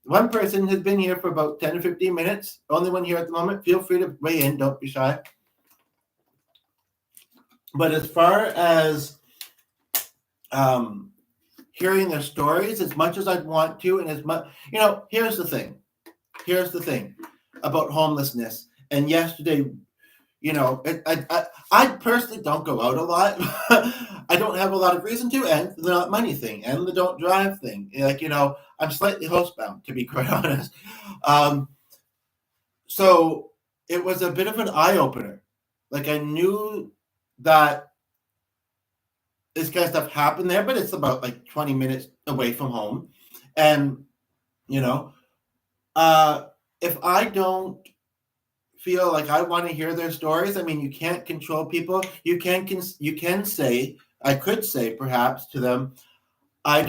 one person has been here for about 10 or 15 minutes. Only one here at the moment. Feel free to weigh in. Don't be shy. But as far as hearing their stories, as much as I'd want to, and as much, here's the thing. Here's the thing about homelessness. And yesterday, I personally don't go out a lot. I don't have a lot of reason to, and the not money thing, and the don't drive thing. I'm slightly housebound, to be quite honest. So it was a bit of an eye opener. Like, I knew that this kind of stuff happened there, but it's about like 20 minutes away from home. And, if I don't feel like I want to hear their stories, I mean, you can't control people. You can say, I could say perhaps to them, I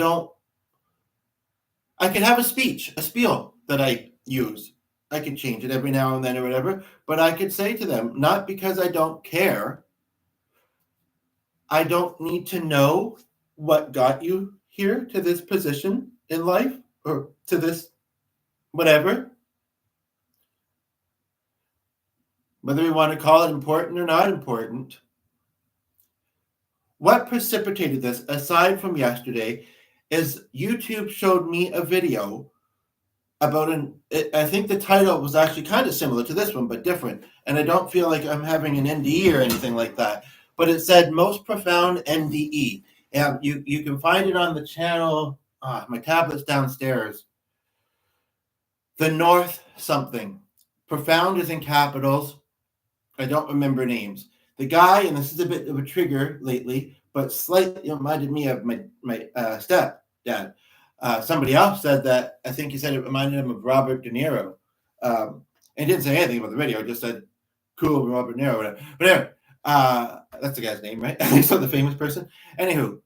could have a spiel that I use. I could change it every now and then or whatever, but I could say to them, not because I don't care. I don't need to know what got you here to this position in life or to this whatever. Whether we want to call it important or not important. What precipitated this, aside from yesterday, is YouTube showed me a video about I think the title was actually kind of similar to this one, but different. And I don't feel like I'm having an NDE or anything like that. But it said most profound NDE. And you can find it on the channel. My tablet's downstairs. The North something. Profound is in capitals. I don't remember names. The guy, and this is a bit of a trigger lately, but slightly reminded me of my stepdad. Somebody else said that, I think he said it reminded him of Robert De Niro. And didn't say anything about the video, just said, cool, Robert De Niro, whatever. But anyway, that's the guy's name, right? So the famous person. Anywho.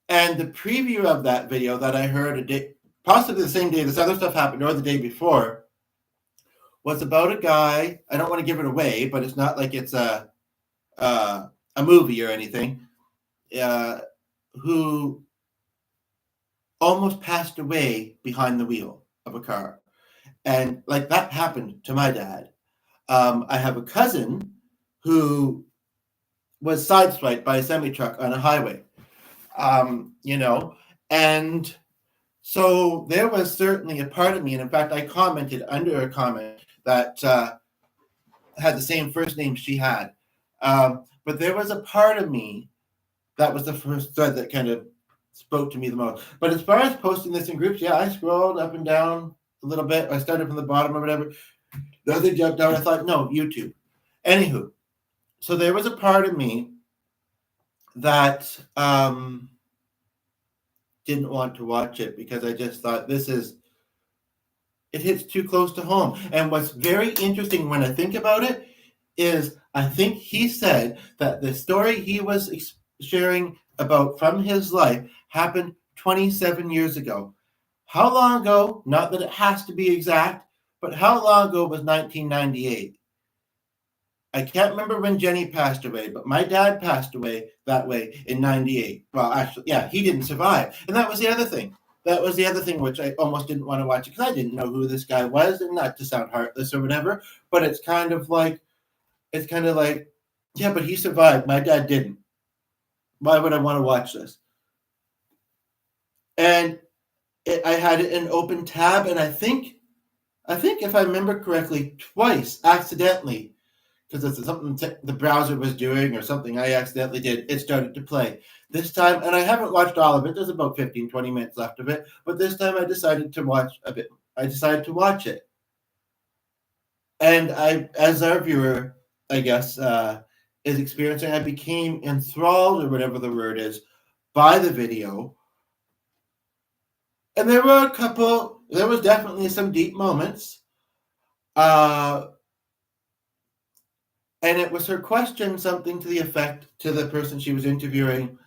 And the preview of that video that I heard a day, possibly the same day this other stuff happened, or the day before, was about a guy. I don't want to give it away, but it's not like it's a movie or anything, who almost passed away behind the wheel of a car. And like that happened to my dad. I have a cousin who was sideswiped by a semi-truck on a highway, and so there was certainly a part of me, and in fact, I commented under a comment that had the same first name she had. But there was a part of me that was the first thread that kind of spoke to me the most. But as far as posting this in groups, I scrolled up and down a little bit. I started from the bottom or whatever. Nothing jumped out. I thought, no, YouTube. Anywho, so there was a part of me that didn't want to watch it because I just thought it hits too close to home. And what's very interesting when I think about it is I think he said that the story he was sharing about from his life happened 27 years ago. How long ago? Not that it has to be exact, but how long ago was 1998? I can't remember when Jenny passed away, but my dad passed away that way in 98. Well, actually, he didn't survive. And that was the other thing. That was the other thing which I almost didn't want to watch because I didn't know who this guy was, and not to sound heartless or whatever, but it's kind of like, yeah, but he survived. My dad didn't. Why would I want to watch this? And I had it in open tab, and I think if I remember correctly, twice accidentally, because it's something the browser was doing or something I accidentally did, it started to play. This time, and I haven't watched all of it, there's about 15, 20 minutes left of it, but this time I decided to watch a bit. I decided to watch it. And I, as our viewer, I guess, is experiencing, I became enthralled, or whatever the word is, by the video. And there was definitely some deep moments. And it was her question, something to the effect to the person she was interviewing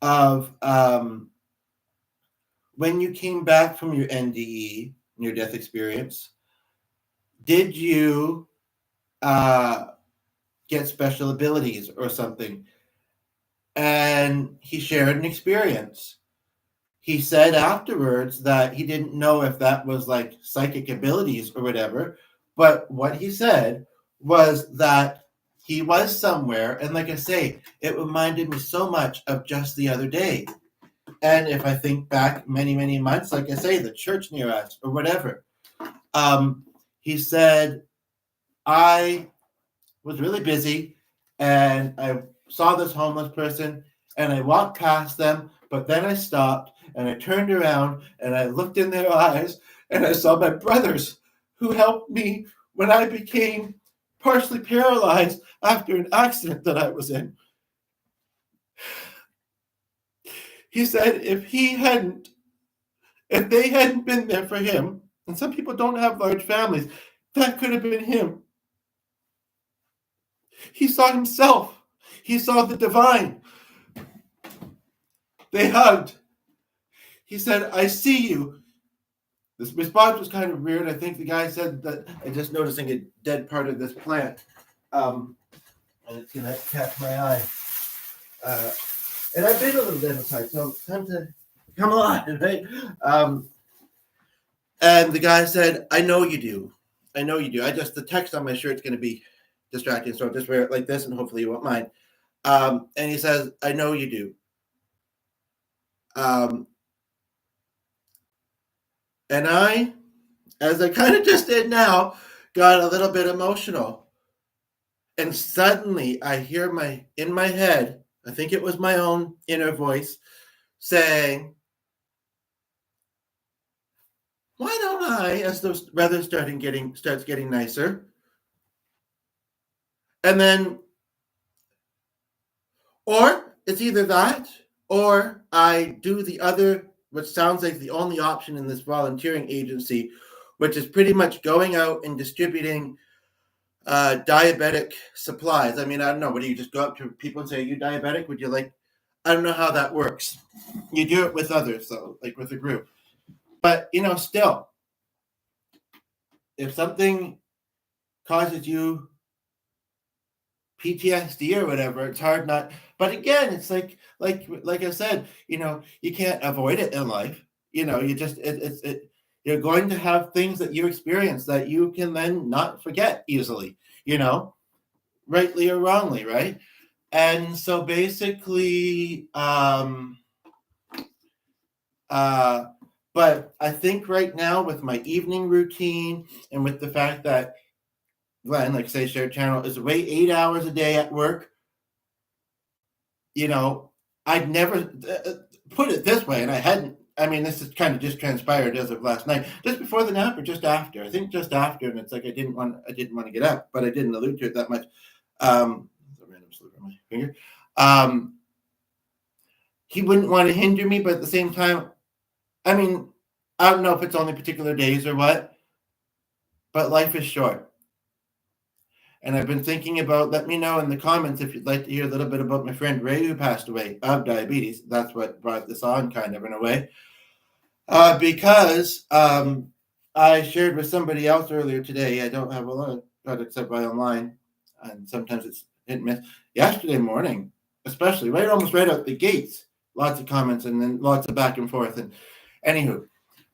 of, when you came back from your NDE, near death experience, did you get special abilities or something? And he shared an experience. He said afterwards that he didn't know if that was like psychic abilities or whatever, but what he said was that he was somewhere. And like I say, it reminded me so much of just the other day. And if I think back many, many months, like I say, the church near us or whatever, he said, I was really busy and I saw this homeless person and I walked past them, but then I stopped and I turned around and I looked in their eyes and I saw my brothers who helped me when I became partially paralyzed after an accident that I was in. He said if they hadn't been there for him, and some people don't have large families, that could have been him. He saw himself. He saw the divine. They hugged. He said, I see you. This response was kind of weird. I think the guy said that I'm just noticing a dead part of this plant. And it's going to catch my eye. And I've been a little bit inside, so time to come on, right? And the guy said, I know you do. I know you do. The text on my shirt's going to be distracting, so I'll just wear it like this and hopefully you won't mind. And he says, I know you do. And I, as I kind of just did now, got a little bit emotional. And suddenly I hear in my head, I think it was my own inner voice saying, why don't I, as the weather starts getting nicer, and then, or it's either that, or I do the other, which sounds like the only option in this volunteering agency, which is pretty much going out and distributing diabetic supplies. I mean, I don't know. What do you just go up to people and say, are you diabetic? Would you like, I don't know how that works. You do it with others, though, like with a group. But, still, if something causes you PTSD or whatever, it's hard not. But again, it's like I said, you can't avoid it in life. You just you're going to have things that you experience that you can then not forget easily. Rightly or wrongly, right? And so basically, but I think right now with my evening routine and with the fact that Glenn, like say, Shared Channel is away 8 hours a day at work. I'd never put it this way, and I hadn't. I mean, this is kind of just transpired as of last night, just before the nap or just after. I think just after, and it's like I didn't want to get up, but I didn't allude to it that much. A random slip on my finger. He wouldn't want to hinder me, but at the same time, I mean, I don't know if it's only particular days or what, but life is short. And I've been thinking about, let me know in the comments if you'd like to hear a little bit about my friend Ray, who passed away of diabetes. That's what brought this on, kind of, in a way. Because I shared with somebody else earlier today, I don't have a lot except by online, and sometimes it's hit and miss. Yesterday morning, especially, almost right out the gates, lots of comments and then lots of back and forth. And anywho,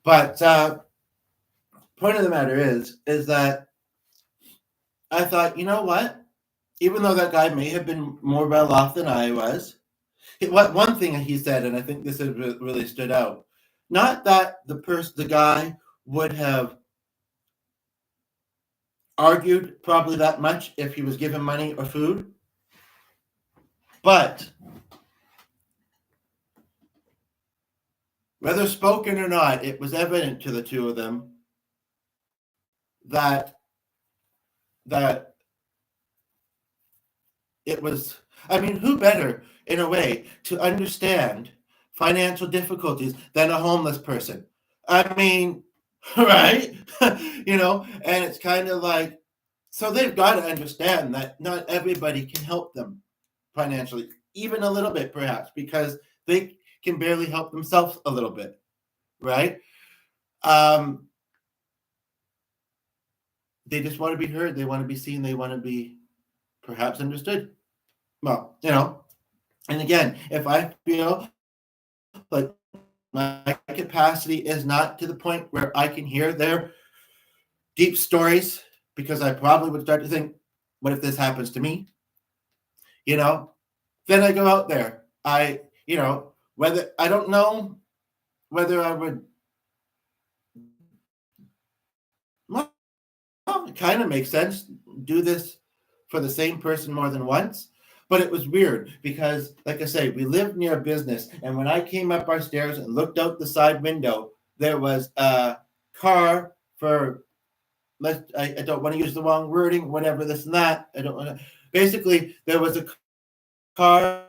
but point of the matter is that I thought, you know what? Even though that guy may have been more well off than I was, one thing he said, and I think this has really stood out, not that the guy would have argued probably that much if he was given money or food, but whether spoken or not, it was evident to the two of them that it was, I mean, who better in a way to understand financial difficulties than a homeless person? I mean, right? And it's kind of like, so they've got to understand that not everybody can help them financially, even a little bit perhaps, because they can barely help themselves a little bit, right? They just want to be heard. They want to be seen. They want to be perhaps understood. Well, and again, if I feel like my capacity is not to the point where I can hear their deep stories, because I probably would start to think, what if this happens to me? you know, then I go out there. Whether I don't know whether I would, well, it kind of makes sense, do this for the same person more than once. But it was weird because, like I say, we lived near a business. And when I came up our stairs and looked out the side window, there was a car for, I don't want to use the wrong wording, whatever, this and that. I don't want to. Basically, there was a car,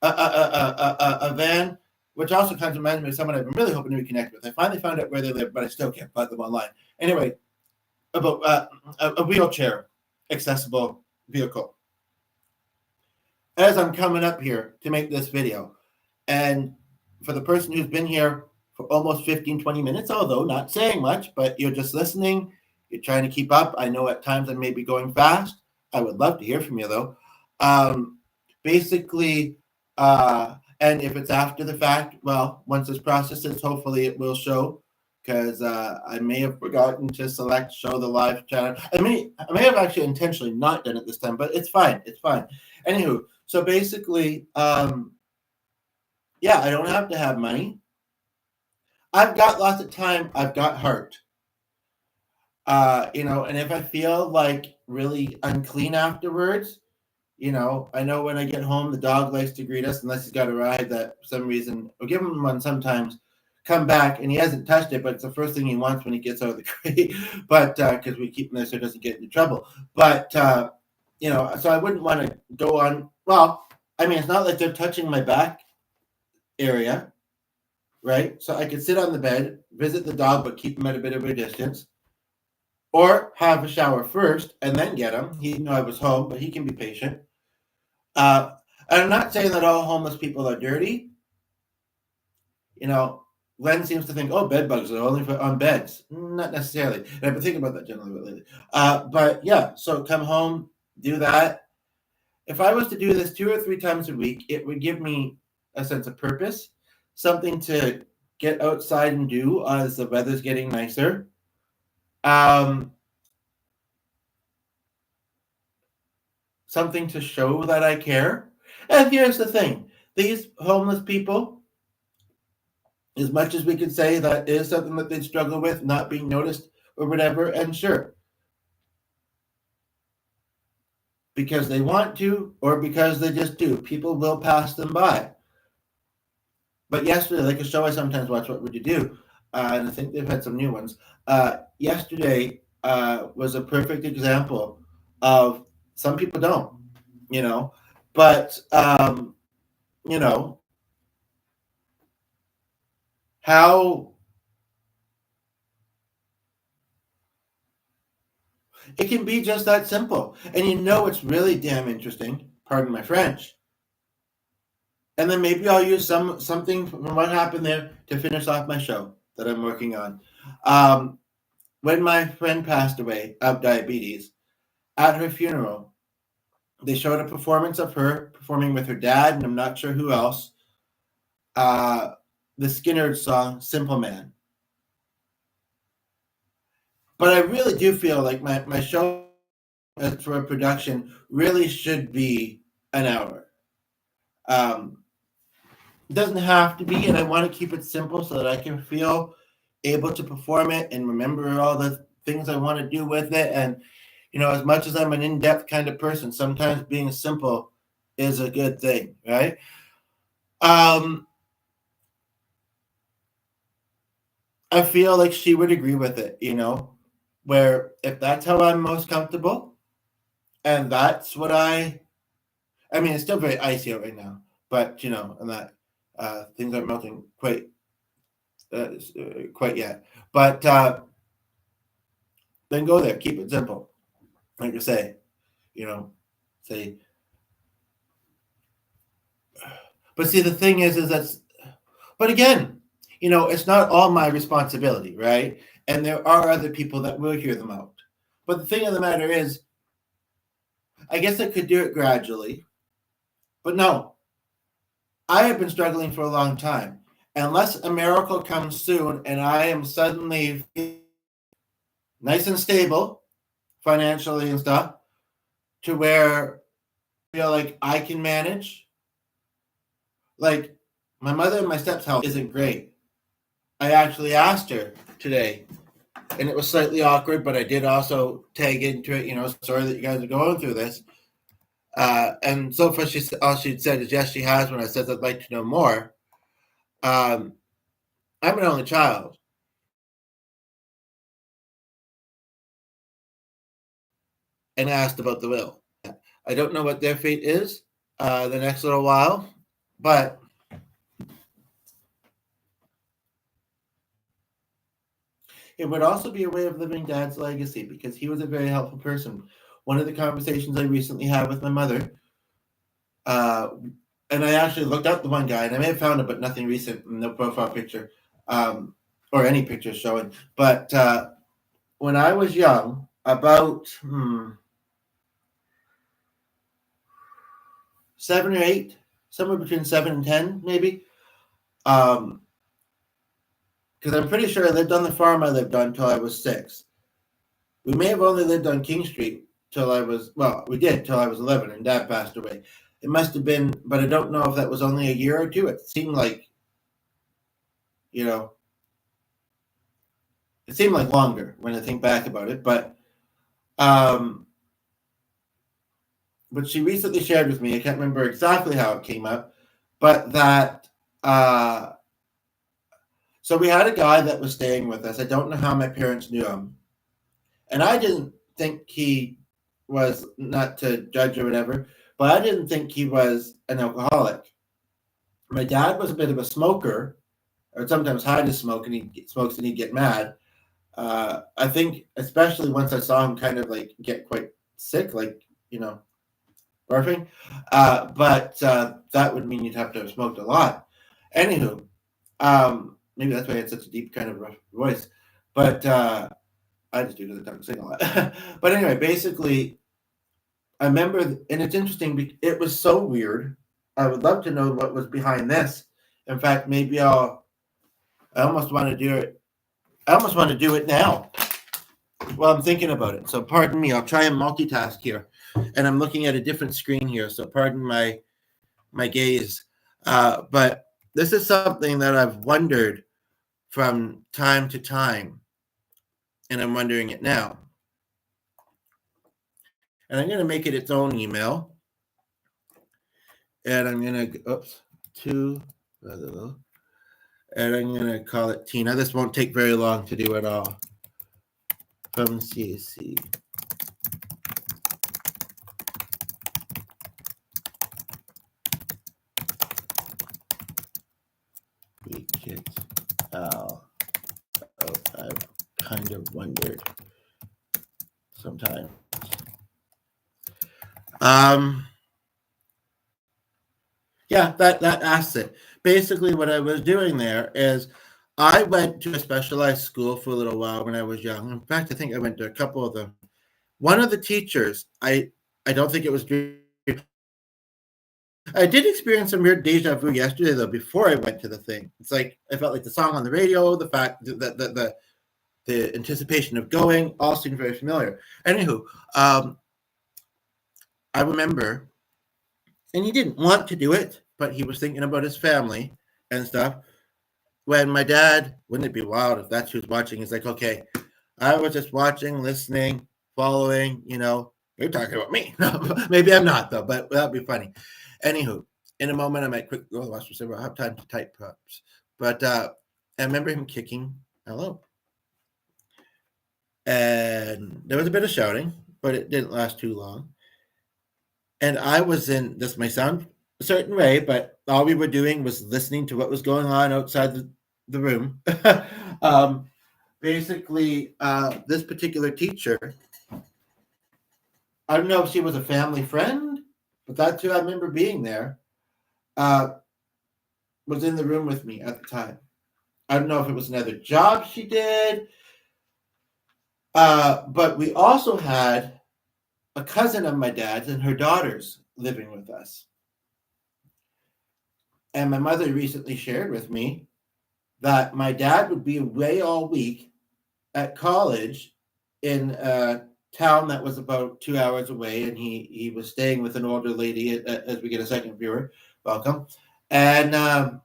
a van, which also kind of reminds me of someone I've been really hoping to reconnect with. I finally found out where they live, but I still can't find them online. Anyway, about a wheelchair accessible vehicle. As I'm coming up here to make this video, and for the person who's been here for almost 15, 20 minutes, although not saying much, but you're just listening, you're trying to keep up. I know at times I may be going fast. I would love to hear from you, though. Basically, and if it's after the fact, well, once this processes, hopefully it will show, because I may have forgotten to select show the live channel. I may have actually intentionally not done it this time, but it's fine. It's fine. Anywho, so basically, yeah, I don't have to have money. I've got lots of time. I've got heart. And if I feel like really unclean afterwards, I know when I get home, the dog likes to greet us unless he's got a ride that for some reason, we'll give him one sometimes, come back, and he hasn't touched it, but it's the first thing he wants when he gets out of the crate, but because we keep him there so he doesn't get into trouble. But, so I wouldn't want to go on, well, I mean, it's not like they're touching my back area, right? So I could sit on the bed, visit the dog, but keep him at a bit of a distance. Or have a shower first and then get him. He knew I was home, but he can be patient. I'm not saying that all homeless people are dirty. Glenn seems to think, bed bugs are only on beds. Not necessarily. And I've been thinking about that generally lately. But yeah, so come home, do that. If I was to do this 2 or 3 times a week, it would give me a sense of purpose, something to get outside and do as the weather's getting nicer. Something to show that I care. And here's the thing. These homeless people, as much as we could say that is something that they struggle with, not being noticed or whatever, and sure, because they want to or because they just do, people will pass them by. But yesterday, like a show I sometimes watch, What Would You Do? And I think they've had some new ones. Yesterday was a perfect example of some people don't, but, how it can be just that simple. And it's really damn interesting, pardon my French. And then maybe I'll use something from what happened there to finish off my show that I'm working on. When my friend passed away of diabetes, at her funeral, they showed a performance of her performing with her dad, and I'm not sure who else, the Skynyrd song, Simple Man. But I really do feel like my show for a production really should be an hour. It doesn't have to be, and I want to keep it simple so that I can feel able to perform it and remember all the things I want to do with it. And, as much as I'm an in-depth kind of person, sometimes being simple is a good thing, right? I feel like she would agree with it, where if that's how I'm most comfortable, and that's what I mean, it's still very icy out right now, but, and that things aren't melting quite yet. But then go there, keep it simple. Like I say, say. But see, the thing is that's. But again, it's not all my responsibility, right? And there are other people that will hear them out. But the thing of the matter is, I guess I could do it gradually. But no, I have been struggling for a long time. Unless a miracle comes soon and I am suddenly nice and stable financially and stuff, to where feel like I can manage. Like, my mother and my step's health isn't great. I actually asked her today, and it was slightly awkward, but I did also tag into it, sorry that you guys are going through this. And so far, all she'd said is yes, she has. When I said I'd like to know more, I'm an only child, and asked about the will. I don't know what their fate is the next little while, but it would also be a way of living Dad's legacy because he was a very helpful person. One of the conversations I recently had with my mother, and I actually looked up the one guy, and I may have found it, but nothing recent, no profile picture, or any pictures showing. But when I was young, about 7 or 8, somewhere between 7 and 10, maybe. Because I'm pretty sure I lived on the farm I lived on until I was 6. We may have only lived on King Street till I was, we did till I was 11, and Dad passed away. It must have been, but I don't know if that was only a year or two. It seemed like, it seemed like longer when I think back about it. But she recently shared with me, I can't remember exactly how it came up, but that, so we had a guy that was staying with us. I don't know how my parents knew him. And I didn't think he was, not to judge or whatever, but I didn't think he was an alcoholic. My dad was a bit of a smoker, or sometimes had to smoke, and he smokes and he'd get mad. I think, especially once I saw him kind of like get quite sick, like, barfing. But that would mean you'd have to have smoked a lot. Anywho, maybe that's why he had such a deep kind of rough voice. But I just do because I don't sing a lot. But anyway, basically, I remember, and it's interesting. It was so weird. I would love to know what was behind this. In fact, maybe I almost want to do it. I almost want to do it now. Well, I'm thinking about it. So pardon me. I'll try and multitask here. And I'm looking at a different screen here. So pardon my gaze. But this is something that I've wondered from time to time. And I'm wondering it now. And I'm going to make it its own email. And I'm going to, and I'm going to call it Tina. This won't take very long to do at all. From CAC. We kicked Al out. I've kind of wondered sometimes. Yeah, that asks it. Basically, what I was doing there is I went to a specialized school for a little while when I was young. In fact, I think I went to a couple of them. One of the teachers, I don't think it was. I did experience some weird deja vu yesterday, though, before I went to the thing. It's like I felt like the song on the radio, the fact that the anticipation of going, all seemed very familiar. Anywho, I remember, and he didn't want to do it, but he was thinking about his family and stuff. When my dad, wouldn't it be wild if that's who's watching? He's like, okay, I was just watching, listening, following, you're talking about me. Maybe I'm not, though, but that'd be funny. Anywho, in a moment, I might quick go to the watch receiver. I'll have time to type props. But I remember him kicking hello. And there was a bit of shouting, but it didn't last too long. And I was in, this may sound a certain way, but all we were doing was listening to what was going on outside the room. Basically, this particular teacher, I don't know if she was a family friend, but that's who I remember being there, was in the room with me at the time. I don't know if it was another job she did, but we also had a cousin of my dad's and her daughters living with us. And my mother recently shared with me that my dad would be away all week at college in town that was about 2 hours away, and he was staying with an older lady. As we get a second viewer, welcome. And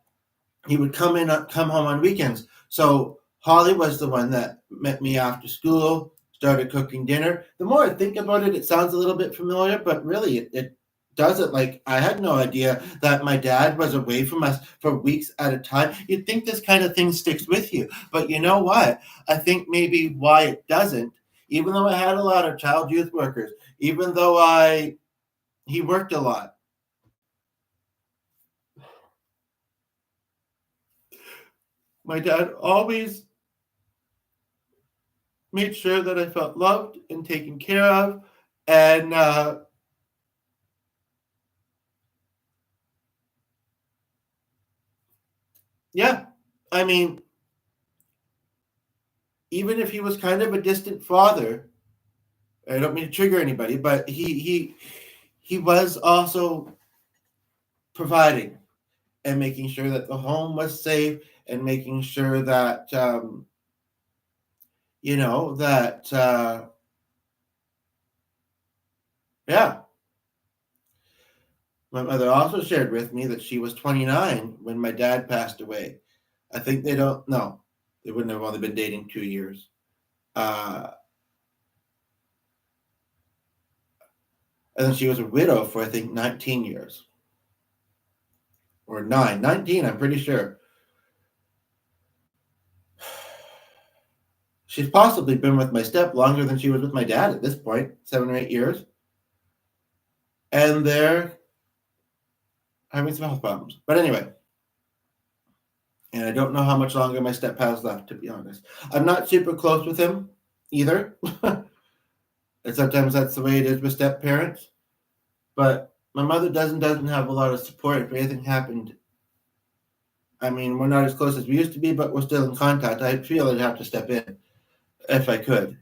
he would come home on weekends. So Holly was the one that met me after school, started cooking dinner. The more I think about it, it sounds a little bit familiar, but really it doesn't. Like, I had no idea that my dad was away from us for weeks at a time. You'd think this kind of thing sticks with you, but you know what? I think maybe why it doesn't, even though I had a lot of child youth workers, even though he worked a lot. My dad always made sure that I felt loved and taken care of. And yeah, I mean, even if he was kind of a distant father, I don't mean to trigger anybody, but he was also providing and making sure that the home was safe and making sure that that yeah. My mother also shared with me that she was 29 when my dad passed away. I think they don't know. They wouldn't have only been dating 2 years. Uh, and then she was a widow for, I think, 19 years. Or 19, I'm pretty sure. She's possibly been with my step longer than she was with my dad at this point, 7 or 8 years. And they're having some health problems. But anyway, and I don't know how much longer my step has left, to be honest. I'm not super close with him either. And sometimes that's the way it is with step parents. But my mother doesn't have a lot of support if anything happened. I mean, we're not as close as we used to be, but we're still in contact. I feel I'd have to step in if I could,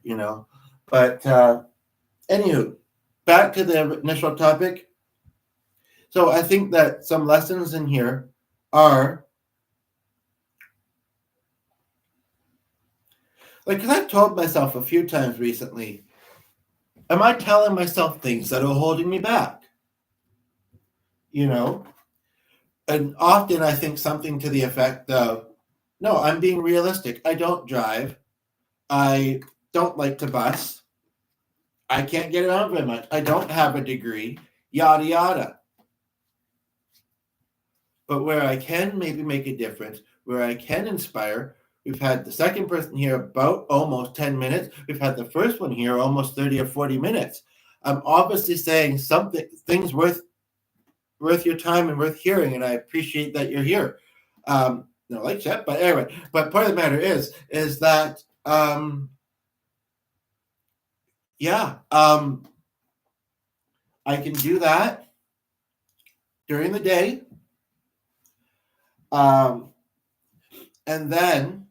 But anywho, back to the initial topic. So I think that some lessons in here are like, because I've told myself a few times recently, am I telling myself things that are holding me back? And often I think something to the effect of, no, I'm being realistic. I don't drive. I don't like to bus. I can't get around very much. I don't have a degree, yada, yada. But where I can maybe make a difference, where I can inspire, we've had the second person here about almost 10 minutes. We've had the first one here almost 30 or 40 minutes. I'm obviously saying things worth your time and worth hearing, and I appreciate that you're here. No, like that, but anyway. But part of the matter is that I can do that during the day, and then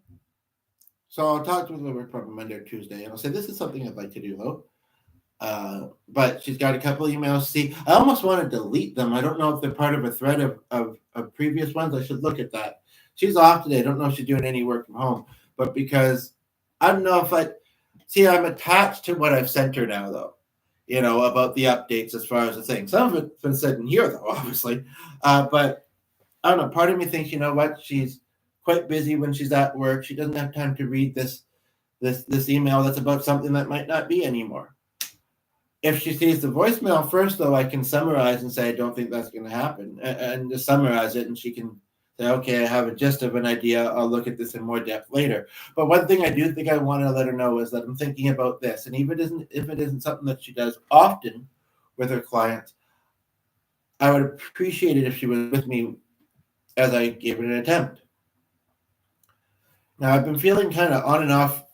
so I'll talk to her probably Monday or Tuesday, and I'll say this is something I'd like to do though. But she's got a couple emails. See, I almost want to delete them. I don't know if they're part of a thread of previous ones. I should look at that. She's off today. I don't know if she's doing any work from home, but because I don't know if I'm attached to what I've sent her now, though, about the updates as far as the thing. Some of it's been said in here, though, obviously. But I don't know. Part of me thinks, you know what? She's quite busy when she's at work. She doesn't have time to read this email that's about something that might not be anymore. If she sees the voicemail first, though, I can summarize and say, I don't think that's going to happen, and just summarize it, and she can say, okay, I have a gist of an idea. I'll look at this in more depth later. But one thing I do think I want to let her know is that I'm thinking about this, and even if it isn't something that she does often with her clients, I would appreciate it if she was with me as I gave it an attempt. Now, I've been feeling kind of on and off,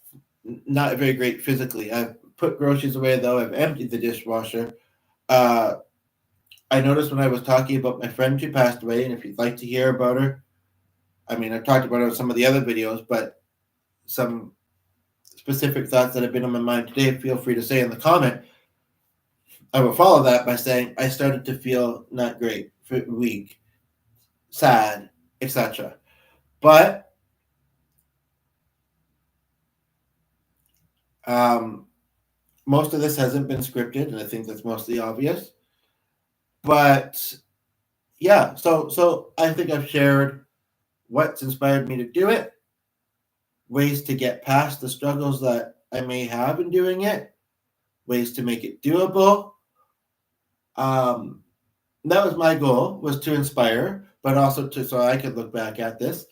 not very great physically. I've put groceries away, though. I've emptied the dishwasher. I noticed when I was talking about my friend who passed away, and if you'd like to hear about her, I mean, I've talked about her in some of the other videos, but some specific thoughts that have been on my mind today, feel free to say in the comment. I will follow that by saying I started to feel not great, weak, sad, etc. But most of this hasn't been scripted, and I think that's mostly obvious. But yeah, so I think I've shared what's inspired me to do it, ways to get past the struggles that I may have in doing it, ways to make it doable. That was my goal, was to inspire, but also so I could look back at this.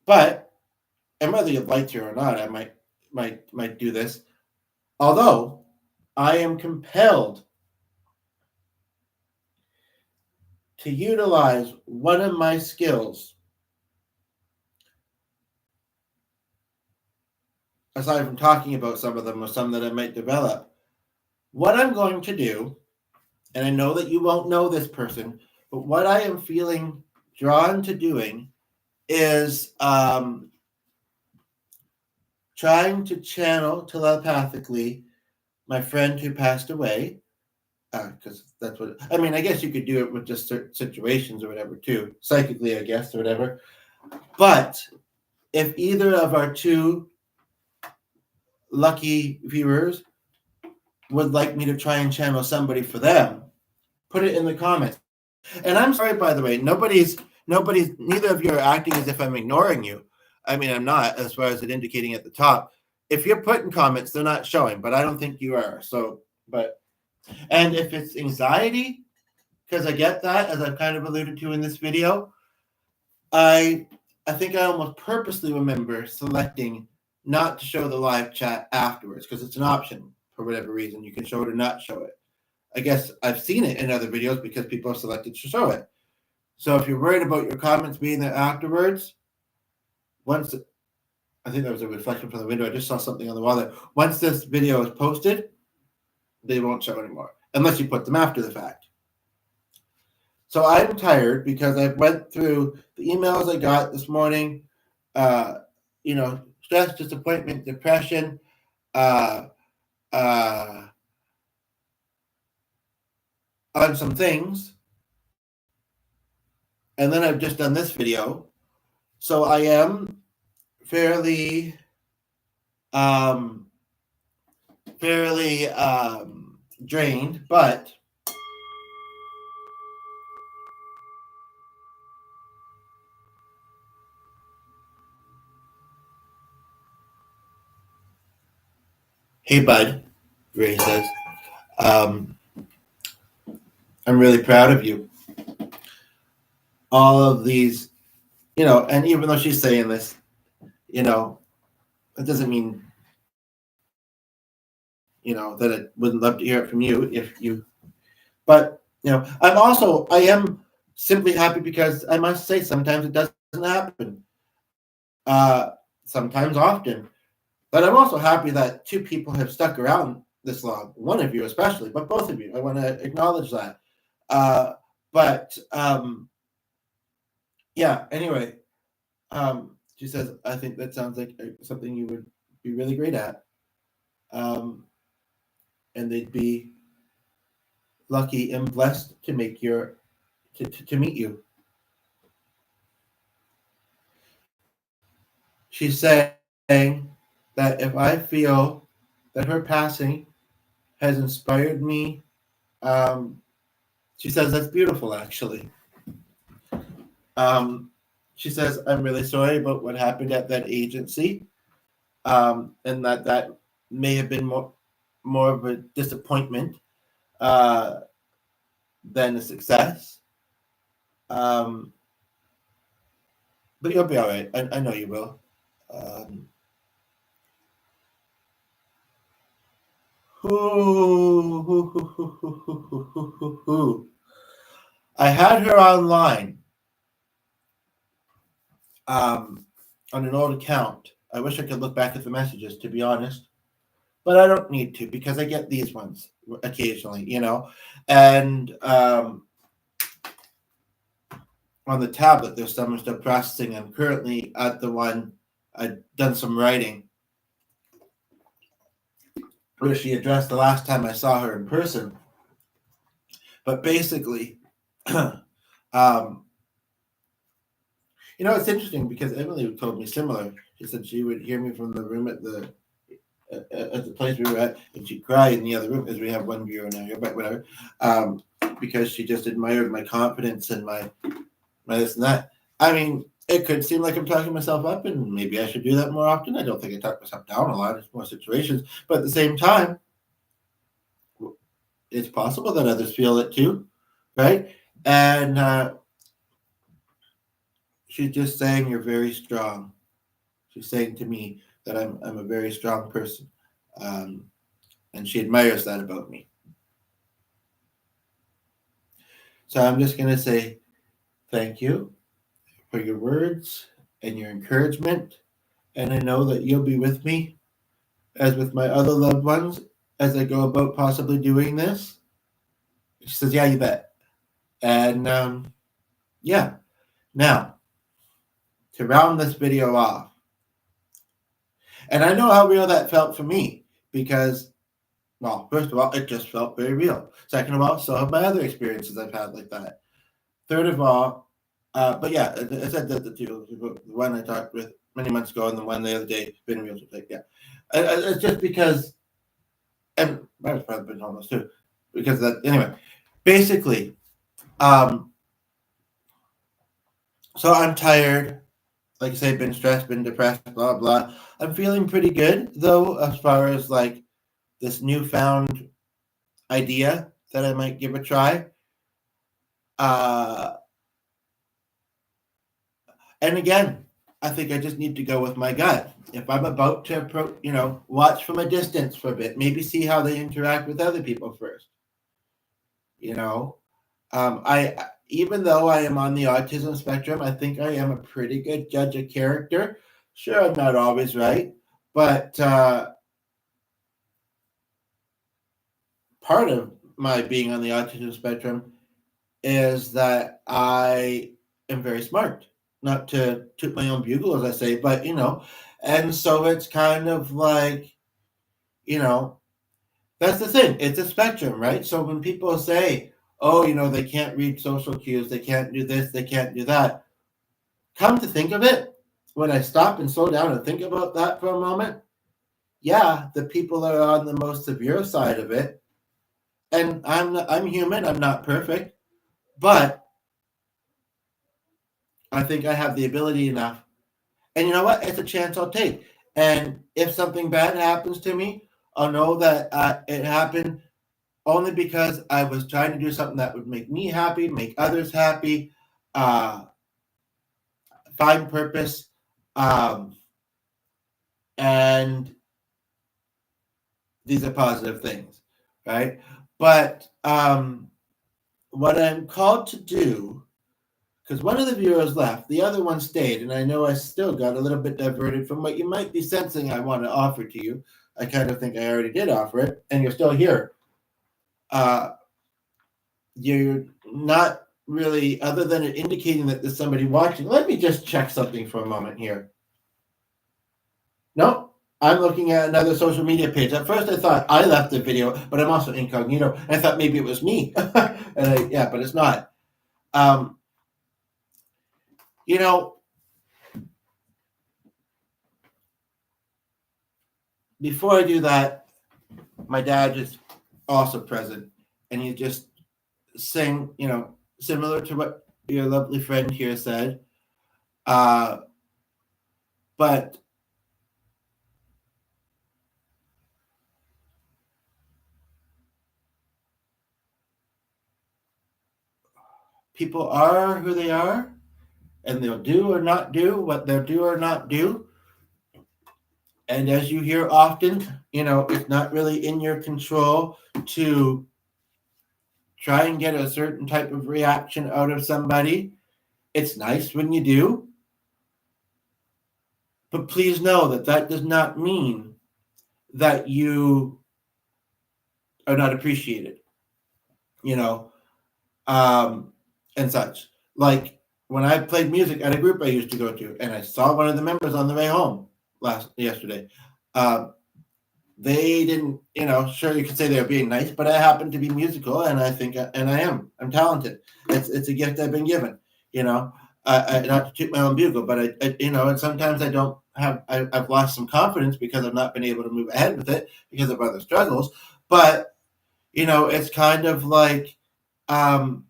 But and whether you like to or not, I might do this. Although I am compelled to utilize one of my skills, aside from talking about some of them or some that I might develop. What I'm going to do, and I know that you won't know this person, but what I am feeling drawn to doing is trying to channel telepathically my friend who passed away, because that's what I mean. I guess you could do it with just certain situations or whatever too, psychically, I guess, or whatever. But if either of our two lucky viewers would like me to try and channel somebody for them, put it in the comments. And I'm sorry, by the way, nobody's, neither of you are acting as if I'm ignoring you. I mean, I'm not, as far as it indicating at the top. If you're putting comments, they're not showing, but I don't think you are. So, and if it's anxiety, because I get that, as I've kind of alluded to in this video, I think I almost purposely remember selecting not to show the live chat afterwards, because it's an option for whatever reason. You can show it or not show it. I guess I've seen it in other videos because people have selected to show it. So if you're worried about your comments being there afterwards, I think that was a reflection from the window. I just saw something on the wall there. Once this video is posted, they won't show anymore, unless you put them after the fact. So I'm tired because I went through the emails I got this morning, stress, disappointment, depression, on some things. And then I've just done this video. So I am fairly drained, but hey bud, Ray says, I'm really proud of you. All of these, and even though she's saying this, it doesn't mean, that I wouldn't love to hear it from you but I am simply happy because I must say sometimes it doesn't happen. Sometimes often. But I'm also happy that two people have stuck around this long. One of you especially, but both of you. I want to acknowledge that. Anyway, she says, I think that sounds like something you would be really great at. And they'd be lucky and blessed to meet you. She's saying that if I feel that her passing has inspired me, she says that's beautiful, actually. She says, I'm really sorry about what happened at that agency, and that may have been more of a disappointment than a success. But you'll be all right. I know you will. I had her online on an old account. I wish I could look back at the messages, to be honest, but I don't need to because I get these ones occasionally, and on the tablet there's some stuff processing. I'm currently at the one I've done some writing where she addressed the last time I saw her in person. But basically, You know, it's interesting because Emily told me similar. She said she would hear me from the room at the place we were at, and she'd cry in the other room because we have one viewer now here, but whatever. Because she just admired my confidence and my this and that. I mean, it could seem like I'm talking myself up, and maybe I should do that more often. I don't think I talk myself down a lot. It's more situations, but at the same time, it's possible that others feel it too, right? And she's just saying you're very strong. She's saying to me that I'm a very strong person, and she admires that about me. So I'm just going to say thank you for your words and your encouragement, and I know that you'll be with me, as with my other loved ones, as I go about possibly doing this. She says, "Yeah, you bet." And yeah, now to round this video off, and I know how real that felt for me because, well, first of all, it just felt very real. Second of all, so have my other experiences I've had like that. Third of all, but yeah, I said that the one I talked with many months ago and the one the other day, been real. Like, yeah, it's just because, and I've probably been homeless too, because that anyway. Basically, so I'm tired. Like I say, been stressed, been depressed, blah blah. I'm feeling pretty good though, as far as like this newfound idea that I might give a try. And again, I think I just need to go with my gut. If I'm about to, watch from a distance for a bit, maybe see how they interact with other people first. I even though I am on the autism spectrum, I think I am a pretty good judge of character. Sure, I'm not always right, but part of my being on the autism spectrum is that I am very smart. Not to toot my own bugle, as I say, but and so it's kind of like, that's the thing. It's a spectrum, right? So when people say, oh, they can't read social cues, they can't do this, they can't do that. Come to think of it, when I stop and slow down and think about that for a moment, yeah, the people that are on the most severe side of it, and I'm human, I'm not perfect, but I think I have the ability enough. And you know what? It's a chance I'll take. And if something bad happens to me, I'll know that it happened only because I was trying to do something that would make me happy, make others happy, find purpose, and these are positive things, right? But what I'm called to do, because one of the viewers left, the other one stayed, and I know I still got a little bit diverted from what you might be sensing I want to offer to you. I kind of think I already did offer it, and you're still here. You're not really, other than it indicating that there's somebody watching. Let me just check something for a moment here. Nope. I'm looking at another social media page. At first, I thought I left the video, but I'm also incognito. I thought maybe it was me. But it's not. Before I do that, my dad is also present, and he just sang, similar to what your lovely friend here said. But people are who they are, and they'll do or not do what they'll do or not do. And as you hear often, it's not really in your control to try and get a certain type of reaction out of somebody. It's nice when you do. But please know that that does not mean that you are not appreciated, and such. Like when I played music at a group I used to go to, and I saw one of the members on the way home yesterday. They didn't, sure, you could say they were being nice, but I happen to be musical, and I think, and I am. I'm talented. It's a gift I've been given, Not to toot my own bugle, but and sometimes I don't have. I've lost some confidence because I've not been able to move ahead with it because of other struggles. But it's kind of like, and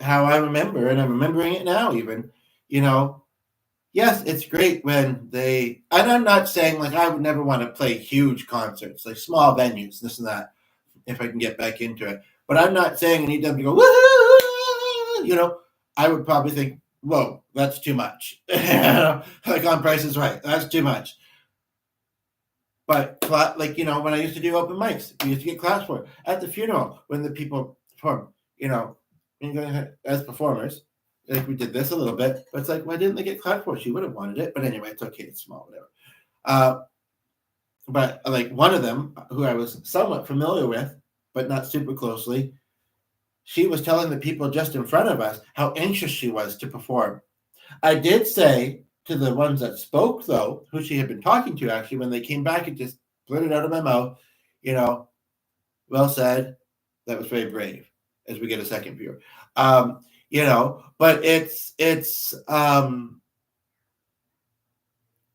how I remember, and I'm remembering it now. Even, yes, it's great when they. And I'm not saying like I would never want to play huge concerts, like small venues, this and that, if I can get back into it. But I'm not saying I need them to go, woohoo. I would probably think, whoa, that's too much. Like on Price is Right, that's too much. But like when I used to do open mics, we used to get claps for it. At the funeral when the people perform, as performers, like we did this a little bit, but it's like, why didn't they get clapped for? She would have wanted it, but anyway, it's okay, it's small, whatever. But like one of them, who I was somewhat familiar with, but not super closely, she was telling the people just in front of us how anxious she was to perform. I did say to the ones that spoke, though, who she had been talking to, actually, when they came back, it just blurted out of my mouth, well said. That was very brave, as we get a second viewer. But it's when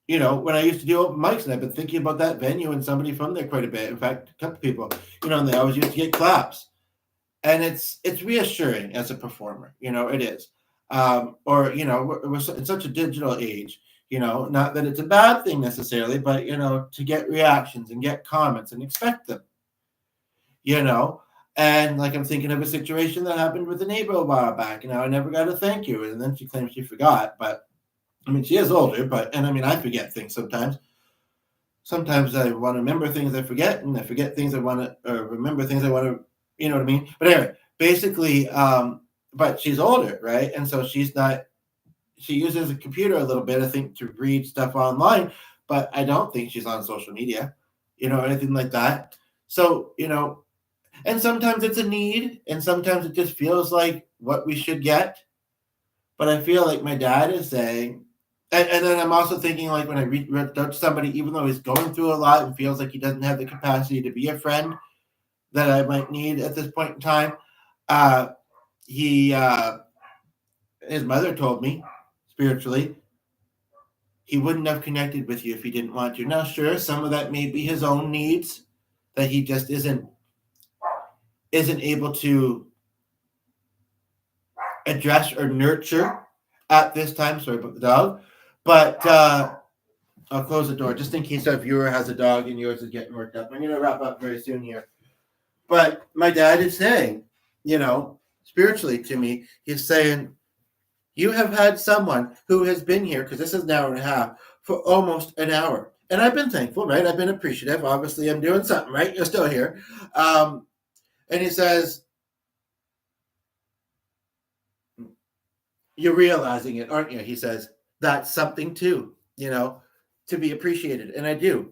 I used to do open mics, and I've been thinking about that venue and somebody from there quite a bit. In fact, a couple people, and they always used to get claps. And it's reassuring as a performer, it is. We're in such a digital age, not that it's a bad thing necessarily, but, to get reactions and get comments and expect them, and like I'm thinking of a situation that happened with a neighbor a while back, I never got a thank you. And then she claims she forgot, but I mean, she is older, I forget things sometimes. Sometimes I want to remember things I forget, and I forget things I want to, remember things I want to, you know what I mean? But anyway, basically, but she's older, right? And so she uses a computer a little bit, I think, to read stuff online, but I don't think she's on social media, or anything like that. So, and sometimes it's a need, and sometimes it just feels like what we should get. But I feel like my dad is saying, and then I'm also thinking, like, when I reach out to somebody, even though he's going through a lot and feels like he doesn't have the capacity to be a friend that I might need at this point in time, his mother told me, spiritually, he wouldn't have connected with you if he didn't want to. Now, sure, some of that may be his own needs that he just isn't able to address or nurture at this time. Sorry about the dog. But I'll close the door just in case our viewer has a dog and yours is getting worked up. I'm going to wrap up very soon here. But my dad is saying, spiritually to me, he's saying, you have had someone who has been here, because this is an hour and a half, for almost an hour. And I've been thankful, right? I've been appreciative. Obviously, I'm doing something, right? You're still here. And he says, you're realizing it, aren't you? He says, that's something too, to be appreciated. And I do.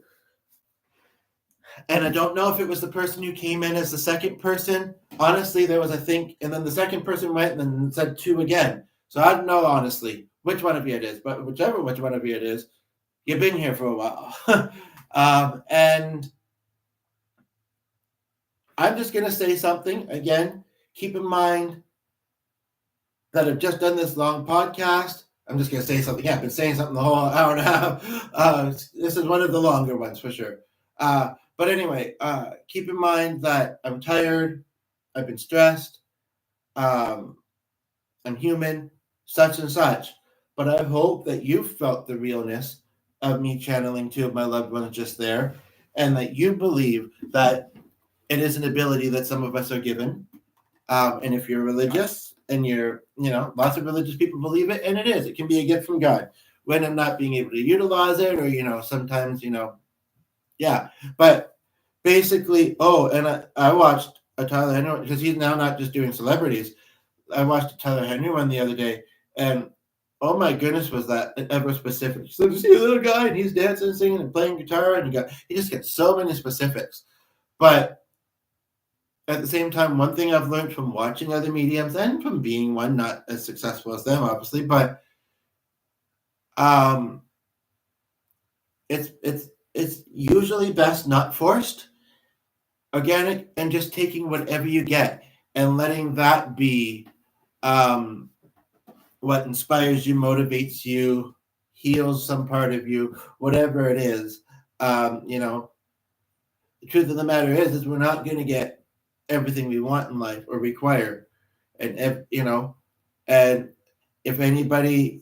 And I don't know if it was the person who came in as the second person. Honestly, there was, I think, and then the second person went and then said two again. So I don't know, honestly, which one of you it is. But which one of you it is, you've been here for a while. And I'm just going to say something. Again, keep in mind that I've just done this long podcast. I'm just going to say something. Yeah, I've been saying something the whole hour and a half. This is one of the longer ones for sure. But anyway, keep in mind that I'm tired. I've been stressed. I'm human, such and such. But I hope that you felt the realness of me channeling two of my loved ones just there, and that you believe that it is an ability that some of us are given. And if you're religious, and you're, lots of religious people believe it, and it is. It can be a gift from God. When I'm not being able to utilize it, or, sometimes, yeah. But basically, and I watched a Tyler Henry, because he's now not just doing celebrities. I watched a Tyler Henry one the other day, and oh my goodness, was that ever specific. So you see a little guy, and he's dancing, singing, and playing guitar, and he just gets so many specifics. But at the same time, one thing I've learned from watching other mediums and from being one, not as successful as them, obviously, but it's usually best not forced, organic, and just taking whatever you get and letting that be what inspires you, motivates you, heals some part of you, whatever it is. The truth of the matter is we're not going to get everything we want in life or require, and and if anybody,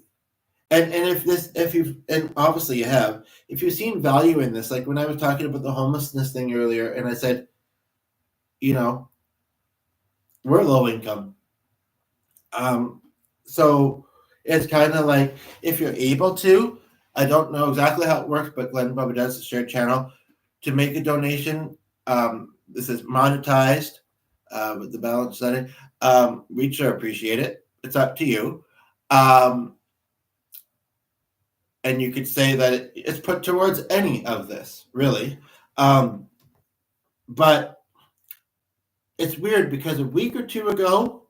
and if you've, and obviously you have, if you've seen value in this, like when I was talking about the homelessness thing earlier, and I said, we're low income. So it's kind of like if you're able to, I don't know exactly how it works, but Glenn Bubba does a shared channel to make a donation. This is monetized with the balance setting. We'd sure appreciate it. It's up to you. And you could say that it's put towards any of this, really. But it's weird because a week or two ago,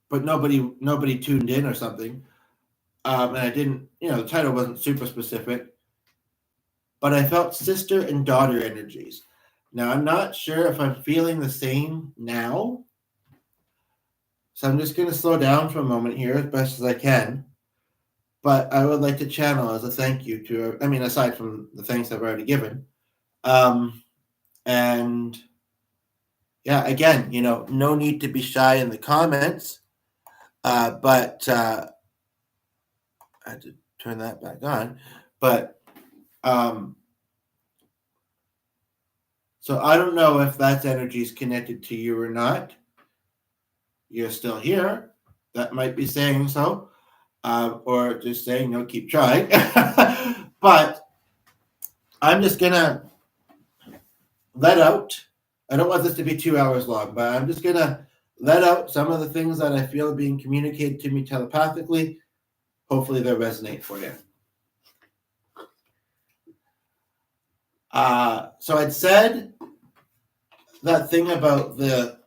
but nobody tuned in or something. And I didn't, the title wasn't super specific, but I felt sister and daughter energies. Now, I'm not sure if I'm feeling the same now. So I'm just going to slow down for a moment here as best as I can. But I would like to channel as a thank you to, aside from the thanks I've already given. And yeah, again, no need to be shy in the comments. But I had to turn that back on. But so I don't know if that energy is connected to you or not. You're still here. That might be saying so. Or just saying, no, keep trying. But I'm just going to let out. I don't want this to be 2 hours long, but I'm just going to let out some of the things that I feel are being communicated to me telepathically. Hopefully they'll resonate for you. So I'd said that thing about the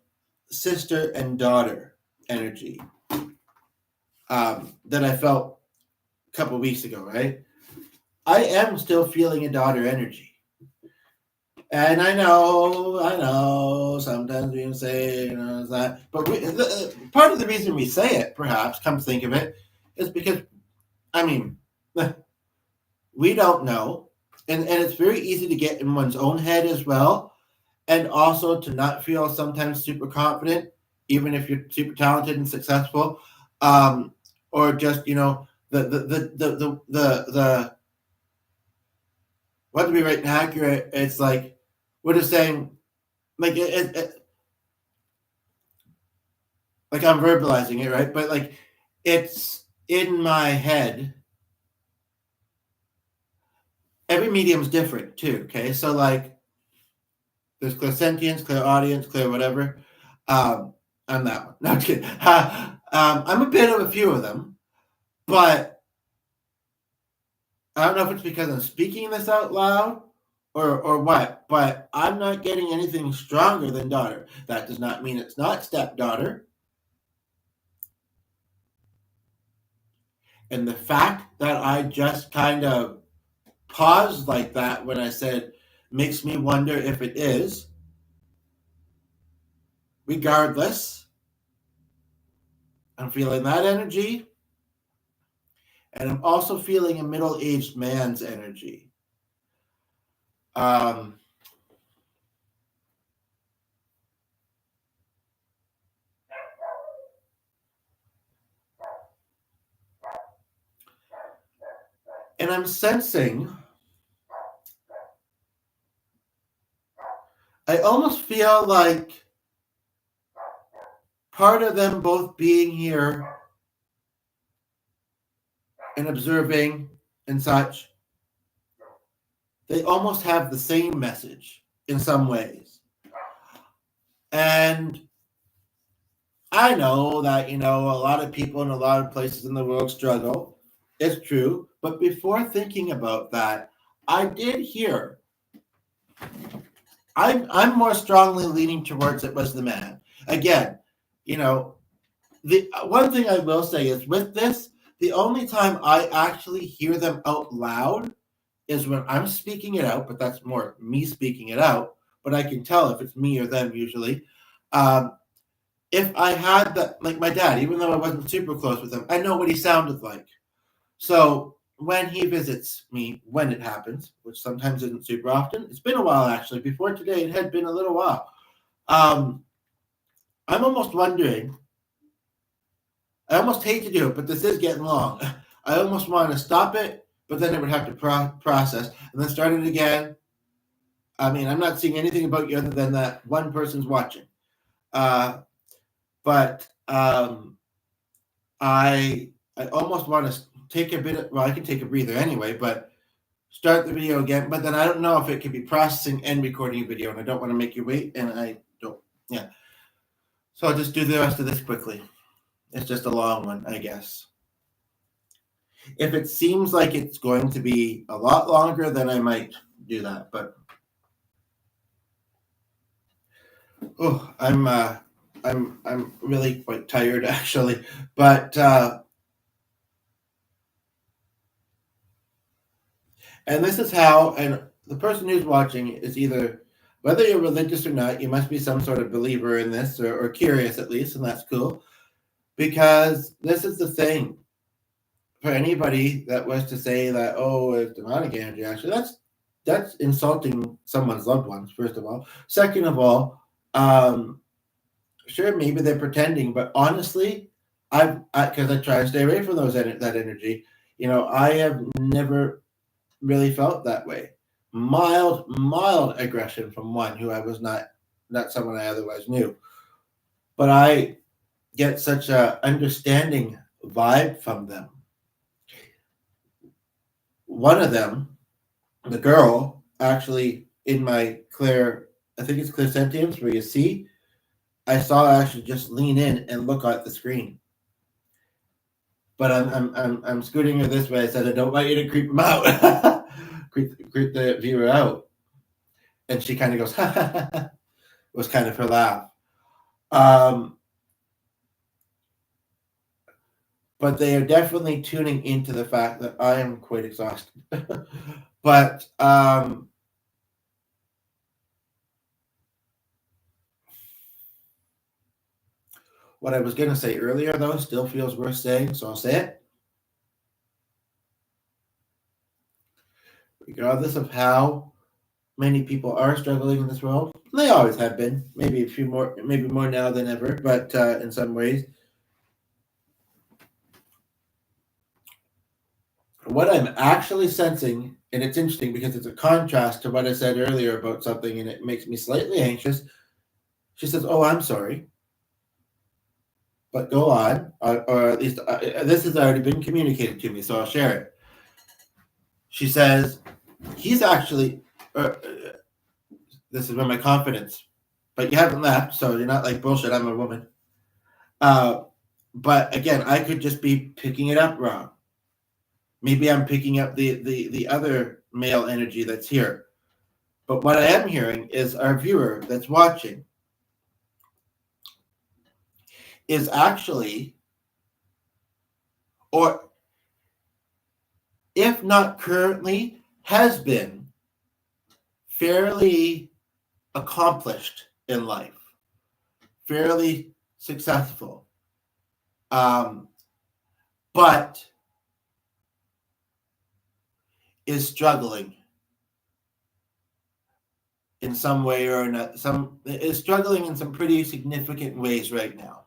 sister and daughter energy that I felt a couple of weeks ago, right? I am still feeling a daughter energy. And I know, sometimes we can say, that, but part of the reason we say it, perhaps, come to think of it, is because, we don't know. And it's very easy to get in one's own head as well. And also to not feel sometimes super confident, even if you're super talented and successful. Or just, the what to be right and accurate, it's like, we're just saying, like, like I'm verbalizing it, right? But like, it's in my head. Every medium's different too, okay? So like, there's clairsentience, clairaudience, clear whatever. I'm that one. No, I'm kidding. I'm a bit of a few of them, but I don't know if it's because I'm speaking this out loud or what, but I'm not getting anything stronger than daughter. That does not mean it's not stepdaughter. And the fact that I just kind of paused like that when I said makes me wonder if it is. Regardless, I'm feeling that energy. And I'm also feeling a middle-aged man's energy. And I'm sensing, I almost feel like part of them both being here and observing and such, they almost have the same message in some ways. And I know that, a lot of people in a lot of places in the world struggle. It's true. But before thinking about that, I did hear, I'm more strongly leaning towards it was the man. Again, the one thing I will say is with this, the only time I actually hear them out loud is when I'm speaking it out, but that's more me speaking it out. But I can tell if it's me or them usually. if I had that, like my dad, even though I wasn't super close with him, I know what he sounded like. So when he visits me, when it happens, which sometimes isn't super often, it's been a while actually. Before today, it had been a little while. Um, I'm almost wondering. I almost hate to do it, but this is getting long. I almost want to stop it, but then it would have to process and then start it again. I mean, I'm not seeing anything about you other than that one person's watching. But I almost want to take a bit of, well, I can take a breather anyway, but start the video again. But then I don't know if it could be processing and recording a video, and I don't want to make you wait, and I don't, yeah. So I'll just do the rest of this quickly. It's just a long one, I guess. If it seems like it's going to be a lot longer, then I might do that. But oh, I'm really quite tired actually. But and this is how, and the person who's watching is either, whether you're religious or not, you must be some sort of believer in this, or curious at least, and that's cool. Because this is the thing. For anybody that was to say that, oh, it's demonic energy, actually, that's insulting someone's loved ones, first of all. Second of all, sure, maybe they're pretending, but honestly, because I try to stay away from that energy. I have never really felt that way. Mild aggression from one who I was not someone I otherwise knew, but I get such a understanding vibe from them. One of them, the girl, actually in my I think it's clairsentience where you see, I saw her actually just lean in and look at the screen. But I'm scooting her this way. I said I don't want you to creep him out, creep the viewer out, and she kind of goes, it was kind of her laugh. But they are definitely tuning into the fact that I am quite exhausted. But what I was going to say earlier, though, still feels worth saying, so I'll say it. Regardless of how many people are struggling in this world, they always have been. Maybe a few more, maybe more now than ever, but in some ways. What I'm actually sensing, and it's interesting because it's a contrast to what I said earlier about something, and it makes me slightly anxious. She says, "Oh, I'm sorry, but go on," or at least this has already been communicated to me, so I'll share it. She says, "He's actually." This is where my confidence, but you haven't left, so you're not like bullshit. I'm a woman. But again, I could just be picking it up wrong. Maybe I'm picking up the other male energy that's here. But what I am hearing is our viewer that's watching is actually, or if not currently, has been fairly accomplished in life, fairly successful, but is struggling in some way or another. Is struggling in some pretty significant ways right now.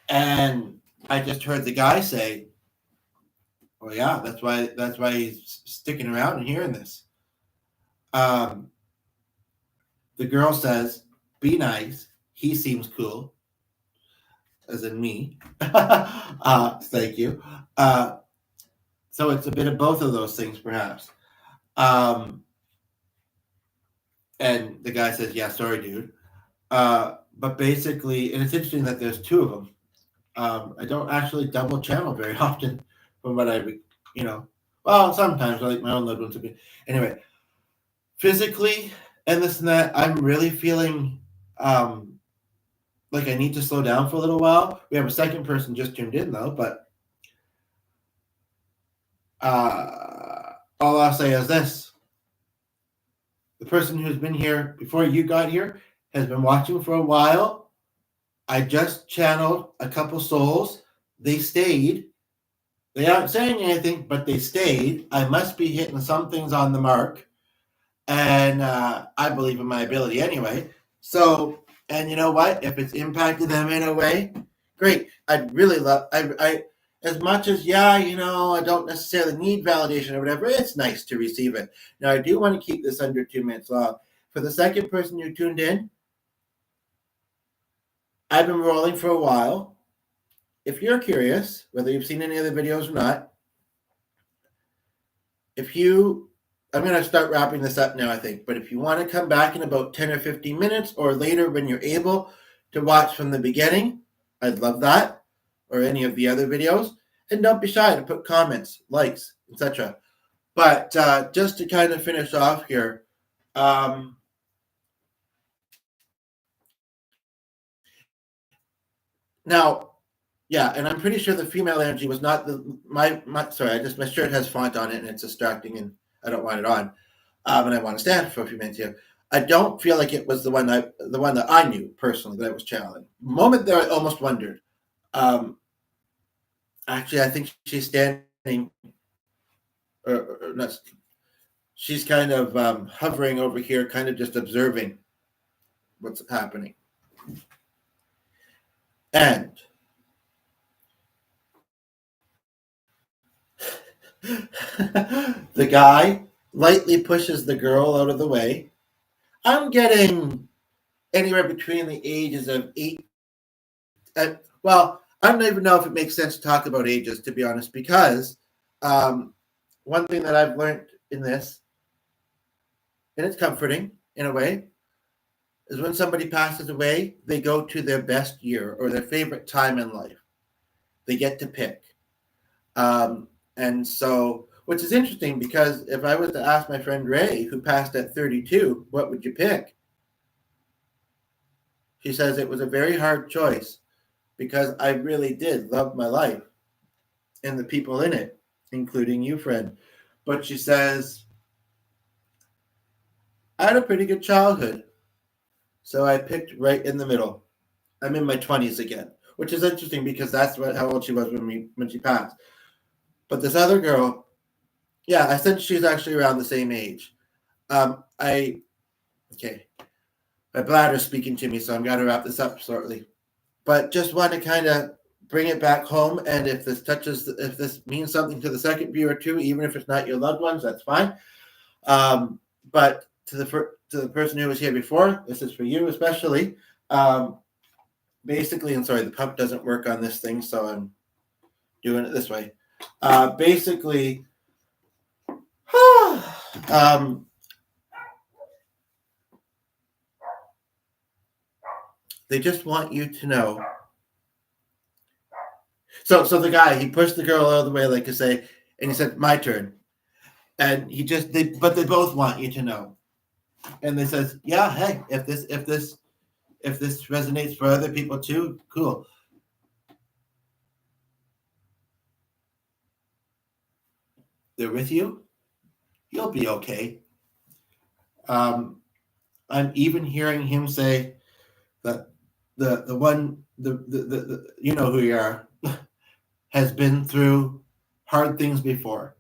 And I just heard the guy say, "Oh yeah, that's why he's sticking around and hearing this." The girl says, "Be nice. He seems cool," as in me. Thank you. So it's a bit of both of those things, perhaps. And the guy says, "Yeah, sorry, dude." But basically, and it's interesting that there's two of them. I don't actually double channel very often from what well, sometimes I like my own loved ones to be. Anyway, physically and this and that, I'm really feeling like I need to slow down for a little while. We have a second person just tuned in though, but all I'll say is this. The person who's been here before you got here has been watching for a while. I just channeled a couple souls. They stayed. They aren't saying anything, but they stayed. I must be hitting some things on the mark. And I believe in my ability anyway. So, and you know what? If it's impacted them in a way, great. I'd really love, I as much as, yeah, I don't necessarily need validation or whatever, it's nice to receive it. Now, I do want to keep this under 2 minutes long. For the second person who tuned in, I've been rolling for a while. If you're curious, whether you've seen any other videos or not, I'm going to start wrapping this up now, I think. But if you want to come back in about 10 or 15 minutes or later when you're able to watch from the beginning, I'd love that, or any of the other videos. And don't be shy to put comments, likes, etc. But just to kind of finish off here, now, yeah, and I'm pretty sure the female energy was not my sorry, my shirt has font on it and it's distracting and I don't want it on. And I want to stand for a few minutes here. I don't feel like it was the one that I knew personally that I was channeling. Moment there, I almost wondered. Actually, I think she's standing, or not. She's kind of hovering over here, kind of just observing what's happening. And the guy lightly pushes the girl out of the way. I'm getting anywhere between the ages of 8. Well, I don't even know if it makes sense to talk about ages, to be honest, because one thing that I've learned in this, and it's comforting in a way, is when somebody passes away, they go to their best year or their favorite time in life. They get to pick. And so, which is interesting because if I was to ask my friend Ray, who passed at 32, what would you pick? She says it was a very hard choice because I really did love my life and the people in it, including you, friend. But she says, I had a pretty good childhood. So I picked right in the middle. I'm in my 20s again, which is interesting because that's how old she was when she passed. But this other girl, yeah, I sense she's actually around the same age. Okay. My bladder's speaking to me, so I'm going to wrap this up shortly. But just want to kind of bring it back home. And if this means something to the second viewer too, even if it's not your loved ones, that's fine. But to the person who was here before, this is for you especially. Basically, and sorry, the pump doesn't work on this thing, so I'm doing it this way. Basically, they just want you to know. So the guy, he pushed the girl out of the way, like I say, and he said, "My turn." And but they both want you to know. And they says, "Yeah, hey, if this resonates for other people too, cool." They're with you. You'll be okay. I'm even hearing him say that the one you know who you are has been through hard things before.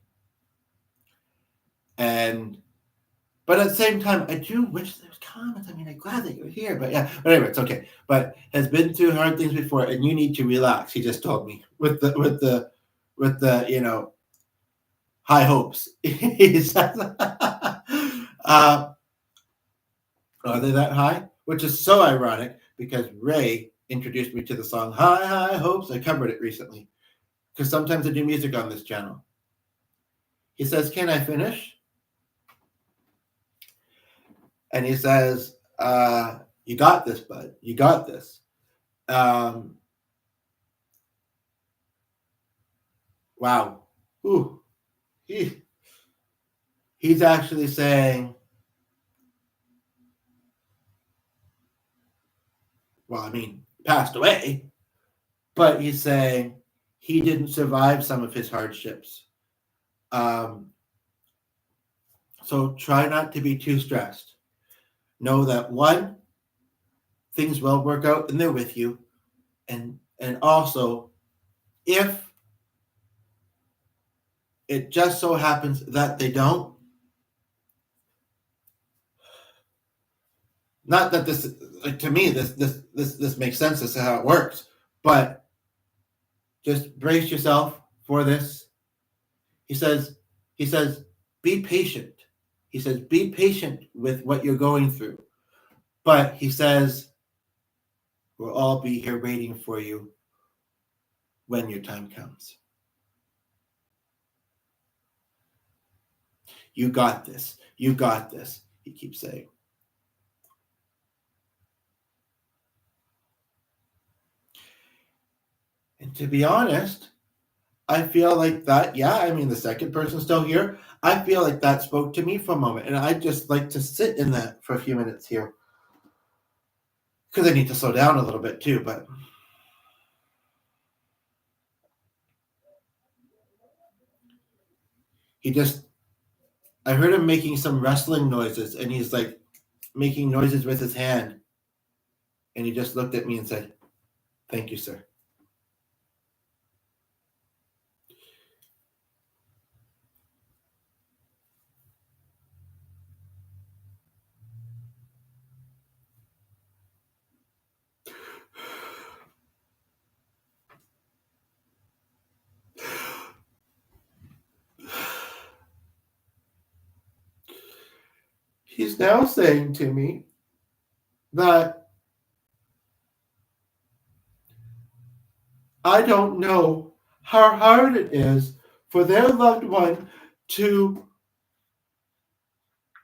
But at the same time, I do wish there was comments. I mean, I'm glad that you're here, but yeah, but anyway, it's okay. But has been through hard things before, and you need to relax. He just told me with the high hopes. He says, are they that high? Which is so ironic because Ray introduced me to the song High Hopes. I covered it recently because sometimes I do music on this channel. He says, can I finish? And he says, you got this, bud. You got this. Wow. Ooh. He's actually saying, well, I mean, passed away, but he's saying he didn't survive some of his hardships. So try not to be too stressed. Know that one, things will work out and they're with you. And also, if it just so happens that they don't, not that this, like, to me, this makes sense as to how it works, but just brace yourself for this. He says, be patient. He says, be patient with what you're going through. But he says, we'll all be here waiting for you when your time comes. You got this. You got this, he keeps saying. And to be honest, I feel like that, the second person's still here. I feel like that spoke to me for a moment. And I'd just like to sit in that for a few minutes here. Because I need to slow down a little bit too, but I heard him making some rustling noises, and he's like making noises with his hand. And he just looked at me and said, "Thank you, sir." He's now saying to me that I don't know how hard it is for their loved one to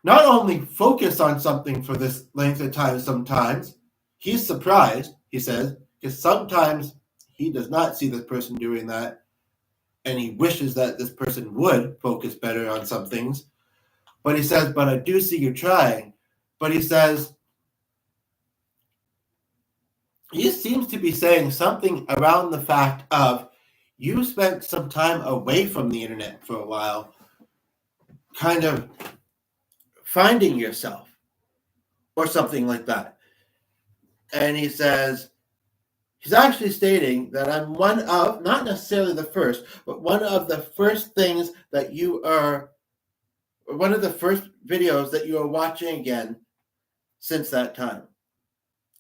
not only focus on something for this length of time sometimes. He's surprised, he says, because sometimes he does not see this person doing that, and he wishes that this person would focus better on some things. But he says, but I do see you trying. But he says, he seems to be saying something around the fact of you spent some time away from the internet for a while, kind of finding yourself or something like that. And he says, he's actually stating that I'm one of, not necessarily the first, but one of the first things that you are, one of the first videos that you are watching again since that time,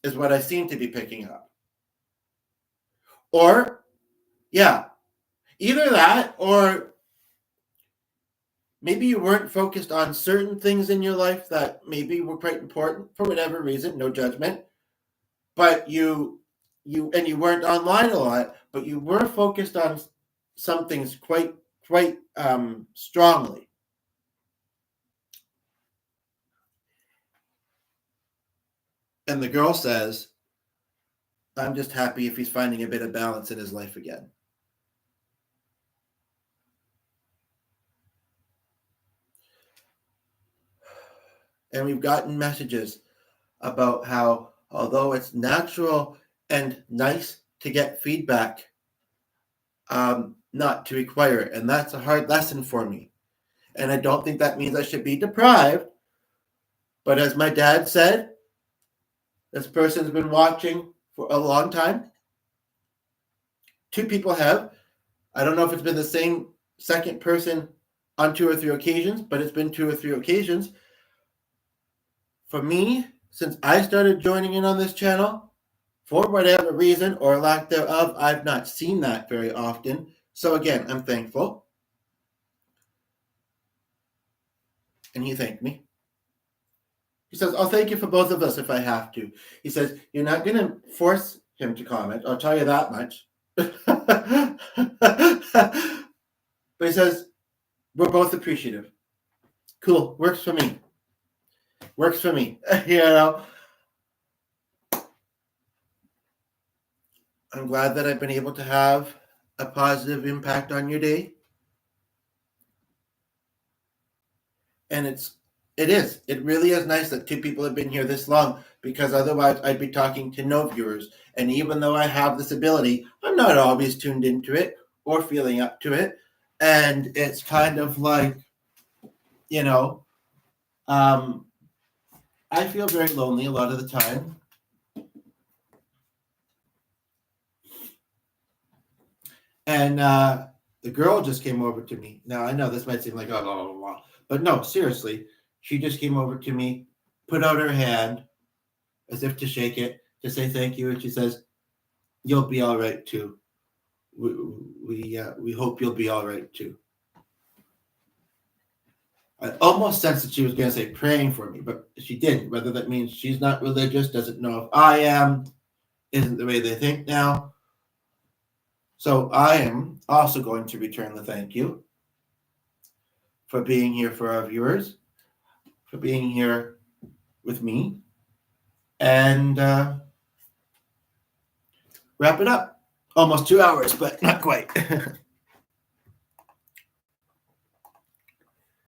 is what I seem to be picking up. Or, yeah, either that, or maybe you weren't focused on certain things in your life that maybe were quite important for whatever reason, no judgment, but you weren't online a lot, but you were focused on some things quite strongly. And the girl says, I'm just happy if he's finding a bit of balance in his life again. And we've gotten messages about how, although it's natural and nice to get feedback, not to require it. And that's a hard lesson for me. And I don't think that means I should be deprived. But as my dad said, this person's been watching for a long time. 2 people have. I don't know if it's been the same second person on 2 or 3 occasions, but it's been 2 or 3 occasions. For me, since I started joining in on this channel, for whatever reason or lack thereof, I've not seen that very often. So again, I'm thankful. And he thanked me. He says, I'll thank you for both of us if I have to. He says, you're not going to force him to comment. I'll tell you that much. But he says, we're both appreciative. Cool. Works for me. Works for me. You know, I'm glad that I've been able to have a positive impact on your day. And it really is nice that 2 people have been here this long, because otherwise I'd be talking to no viewers. And even though I have this ability, I'm not always tuned into it or feeling up to it. And it's kind of like, you know, I feel very lonely a lot of the time. And the girl just came over to me. Now, I know this might seem like, oh, blah, blah, blah. But no, seriously. She just came over to me, put out her hand as if to shake it, to say thank you. And she says, you'll be all right, too. We hope you'll be all right, too. I almost sensed that she was going to say praying for me, but she didn't. Whether that means she's not religious, doesn't know if I am, isn't the way they think now. So I am also going to return the thank you for being here for our viewers, for being here with me, and wrap it up. Almost 2 hours, but not quite.